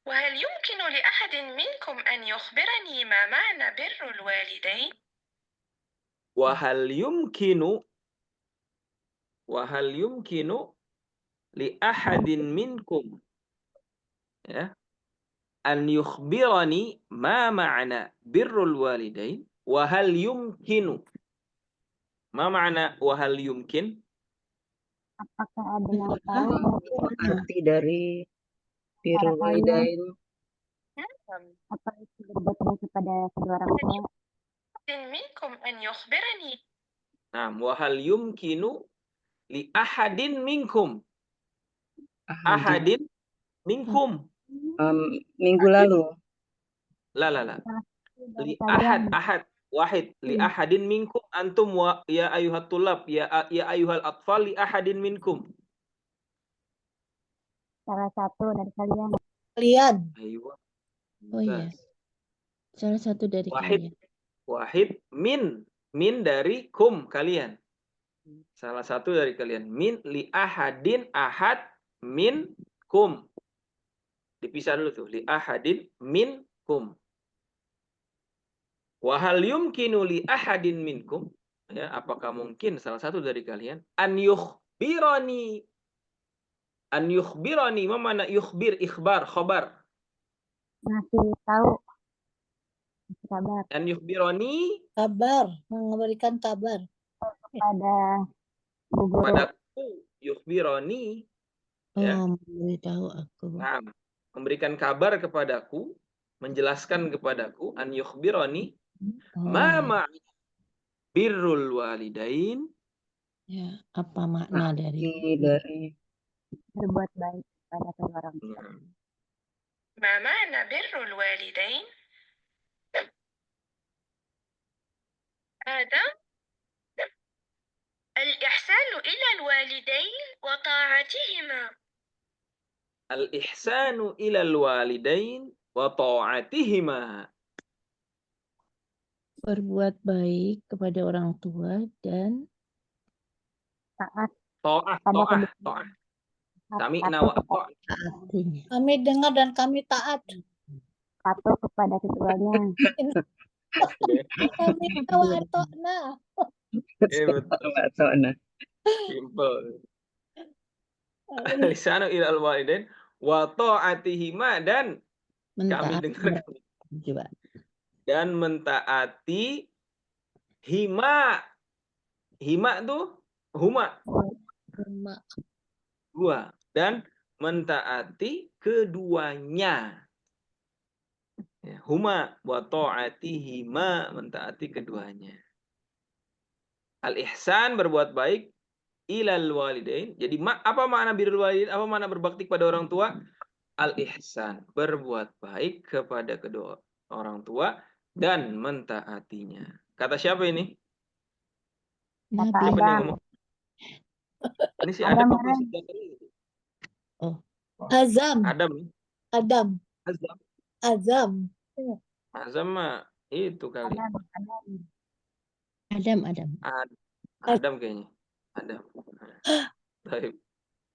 Speaker 7: وهل يمكن لأحد منكم أن يخبرني ما معنى بر الوالدين؟
Speaker 1: Wahal yumkinu li ahadin minkum, ya, an yukhbirani ma ma'na birrul walidain. Wahal yumkinu. Ma ma'na wahal yumkin?
Speaker 5: Apakah ada yang tahu mungkin
Speaker 6: Arti dari birrul
Speaker 5: cara kalian
Speaker 6: walidain.
Speaker 5: apa itu berbuat baik kepada kedua orang tua?
Speaker 7: أحد منكم أن يخبرني
Speaker 1: Nah, wahal yumkinu li ahadin minkum. Ahadin minkum.
Speaker 6: Minggu lalu.
Speaker 1: La.
Speaker 5: Dari
Speaker 1: Li
Speaker 5: kalian
Speaker 1: ahad. Wahid. Li ahadin minkum. Antum wa ya ayuhat tulab. Ya ayuhal atfal li ahadin minkum.
Speaker 5: salah satu dari kalian
Speaker 4: Kalian.
Speaker 1: Aywa.
Speaker 2: Oh iya, salah satu dari
Speaker 1: Wahid.
Speaker 2: kalian.
Speaker 1: Wahid min dari kum kalian. Salah satu dari kalian. Min li ahadin ahad min kum. Dipisah dulu tuh. Li ahadin min kum. Wahal yumkinu li ahadin minkum. Ya, apakah mungkin salah satu dari kalian an yukhbirani. An yukhbirani. Ma mana yukhbir, ikhbar, khobar.
Speaker 5: ngasih tahu ngasih kabar
Speaker 1: An yukhbirani
Speaker 4: Kabar. Memberikan kabar.
Speaker 5: pada bu guru
Speaker 1: padaku. Yukhbirani. Ya.
Speaker 2: Oh, memberitahu aku.
Speaker 1: Nah, memberikan kabar kepadaku, menjelaskan kepadaku, an yukhbirani
Speaker 2: Oh,
Speaker 1: ma
Speaker 2: iya.
Speaker 1: ma'na birrul walidain.
Speaker 2: Ya, apa makna dari
Speaker 6: Dari
Speaker 5: berbuat baik pada kedua orang tua.
Speaker 7: ما معنى بر الوالدين؟ آدم الإحسان إلى الوالدين وطاعتهما.
Speaker 1: Al-ihsanu ilal walidain wa ta'atihima.
Speaker 2: berbuat baik kepada orang tua dan
Speaker 5: Taat
Speaker 1: Ta'ah. Sami'na wa ata'na.
Speaker 2: taatinya.
Speaker 4: Kami dengar dan kami taat.
Speaker 5: patuh kepada keduanya.
Speaker 4: Kami tawatokna.
Speaker 1: Betul. Simple. Al-ihsanu ilal walidain wa ta'atihima, dan kami
Speaker 2: Mentaati
Speaker 1: dengar
Speaker 2: juga.
Speaker 1: dan mentaati hima. Hima tuh huma,
Speaker 4: Mak.
Speaker 1: dua, dan mentaati keduanya. Ya, huma wa ta'atihima, mentaati keduanya. Al-ihsan, berbuat baik, ilal walidain. Jadi apa makna birrul walidain? Apa makna berbakti kepada orang tua? Al-ihsan, berbuat baik kepada kedua orang tua dan mentaatinya. Kata siapa ini?
Speaker 5: Kata
Speaker 2: Nabi.
Speaker 1: Siapa nih yang
Speaker 5: Adam,
Speaker 1: ngomong? Ini si
Speaker 5: Adam
Speaker 1: Adam apa
Speaker 5: Adam.
Speaker 1: si Zakariya?
Speaker 4: Azam.
Speaker 1: Adam.
Speaker 4: Azam.
Speaker 1: Azam.
Speaker 4: Azam.
Speaker 1: Azam mah itu kali.
Speaker 2: Adam.
Speaker 1: Adam kayaknya. Adam. Baik.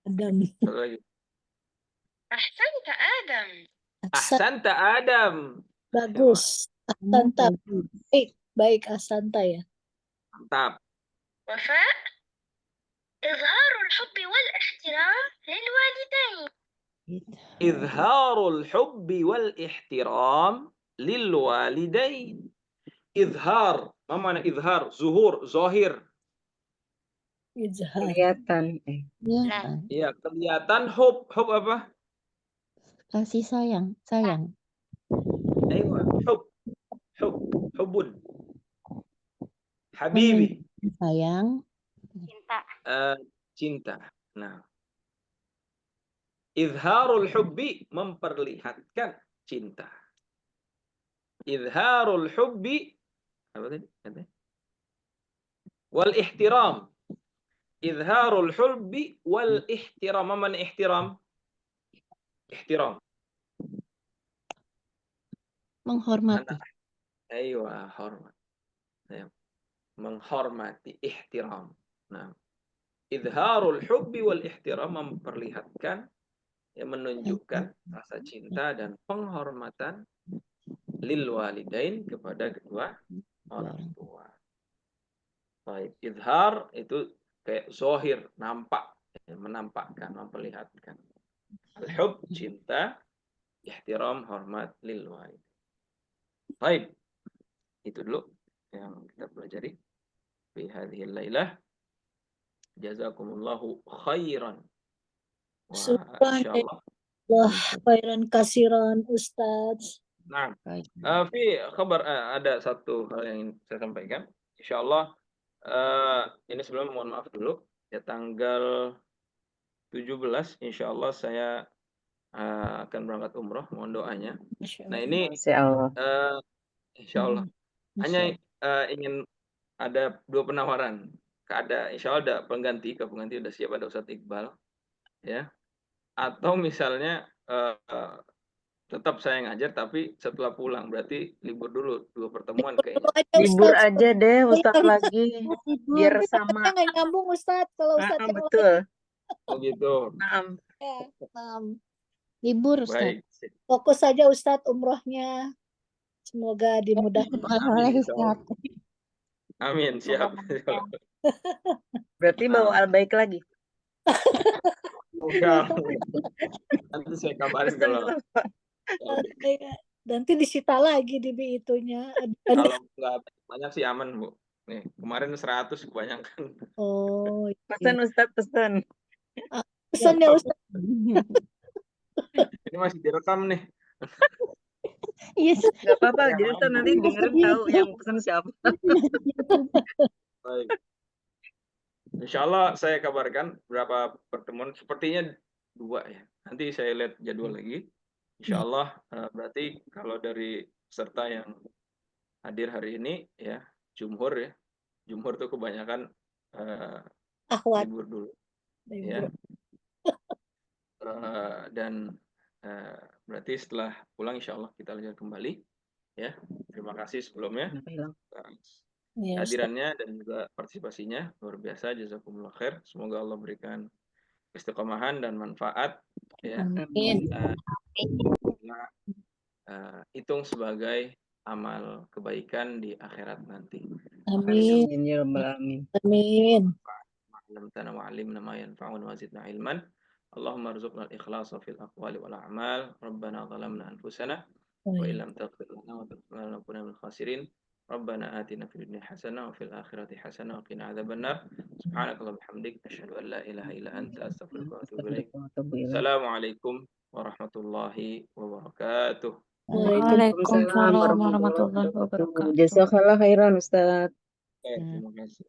Speaker 4: Adam.
Speaker 1: Satu lagi.
Speaker 7: أحسنت آدم.
Speaker 1: Ahsanta Adam.
Speaker 4: Bagus. Asanta. Baik Asanta ya.
Speaker 1: Mantap.
Speaker 7: وفاء إظهار الحب والاحترام للوالدين.
Speaker 1: Izharul hubbi wal ihtiram lil walidain. Izhar. Apa mana izhar? Zuhur, zahir.
Speaker 4: Izhar.
Speaker 6: kelihatan.
Speaker 2: Ya,
Speaker 1: Iya, kelihatan hub. Hub apa?
Speaker 2: kasih sayang.
Speaker 1: Ayo, hub. Hubun. Habibi.
Speaker 2: Sayang.
Speaker 5: Cinta.
Speaker 1: Cinta. Nah. Izharul hubbi, memperlihatkan cinta. Izharul hubbi, apa tadi? Katanya? Wal ihtiram. Izharul hubbi wal ihtiram. Apa mana ihtiram? Ihtiram.
Speaker 2: Menghormati.
Speaker 1: Ayo, hormat. Ya. Menghormati, ihtiram. Nah. Izharul hubbi wal ihtiram, memperlihatkan yang menunjukkan rasa cinta dan penghormatan lil walidain kepada kedua orang tua. Baik, izhar itu kayak zohir, nampak, menampakkan, memperlihatkan. Al-hub, cinta, ihtiram, hormat lil walidain. Baik, itu dulu yang kita pelajari fi hadhil lailah. Jazakumullahu khairan. Wa insyaallah.
Speaker 4: Wah, khairan kasiran Ustadz.
Speaker 1: Nah, fi khabar ada satu hal yang ingin saya sampaikan. Insyaallah ini sebelum mohon maaf dulu ya, tanggal 17 insyaallah saya akan berangkat umroh, mohon doanya. Nah, ini
Speaker 6: Insyaallah.
Speaker 1: insyaallah hanya ingin ada 2 penawaran. Insyaallah ada pengganti udah siap, ada Ustadz Iqbal ya. Atau misalnya tetap saya ngajar tapi setelah pulang, berarti libur dulu 2 pertemuan kayaknya.
Speaker 6: Libur aja deh Ustadz lagi biar sama.
Speaker 4: Nggak nyambung Ustadz kalau Ustadz yang
Speaker 6: Betul.
Speaker 1: Oh gitu.
Speaker 6: Naam.
Speaker 4: lain.
Speaker 2: Libur Ustaz.
Speaker 1: Baik.
Speaker 4: Fokus saja Ustadz umrohnya. Semoga dimudahkan.
Speaker 2: Oleh Ustaz.
Speaker 1: Amin, siap.
Speaker 6: Berarti bawa al-baik lagi.
Speaker 1: Bukan. Nanti saya kabarin kalau
Speaker 4: Nanti disita lagi di itunya.
Speaker 1: kalau nggak banyak sih aman, Bu. Nih, kemarin 100 kebanyakan.
Speaker 4: Oh,
Speaker 6: Pesan Ustadz, pesan.
Speaker 4: pesan ya Ustadz.
Speaker 1: Ini masih direkam nih.
Speaker 2: Yes.
Speaker 6: Gak apa-apa, jadi Ustadz nanti dengerin tahu yang pesan siapa.
Speaker 1: Baik. Insyaallah saya kabarkan berapa pertemuan, sepertinya 2 ya. Nanti saya lihat jadwal lagi. Insyaallah berarti kalau dari peserta yang hadir hari ini ya, jumhur ya. Jumhur tuh kebanyakan
Speaker 4: Akhwat.
Speaker 1: libur dulu. Ya. Dan berarti setelah pulang insyaallah kita lanjut kembali ya. Terima kasih sebelumnya
Speaker 4: Ya, Ustadz.
Speaker 1: hadirannya dan juga partisipasinya, luar biasa. Jazakumullah khair. Semoga Allah berikan istiqomahan dan manfaat ya.
Speaker 4: Amin.
Speaker 1: Hitung sebagai amal kebaikan di akhirat nanti.
Speaker 4: Amin.
Speaker 6: Amin ya rabbal alamin.
Speaker 4: Amin.
Speaker 1: Ma'lamtana wa 'allimna ma yanfa'una wa zidna ilman. Allahumma arzuqna al-ikhlasa fil aqwali wal a'mal. Rabbana zalamna anfusana wa illam taghfir lana wa tarhamna lanakunanna minal khasirin. Rabbana atina fid dunya hasanah wa fil akhirati hasanah wa qina adzabannar. Subhanakallahumma bihamdik asyhadu an la ilaha illa anta astaghfiruka wa atubu ilaik. Assalamualaikum warahmatullahi wabarakatuh.
Speaker 2: Waalaikumsalam warahmatullahi wabarakatuh.
Speaker 6: Jazakallah khairan Ustadz.
Speaker 1: Terima kasih.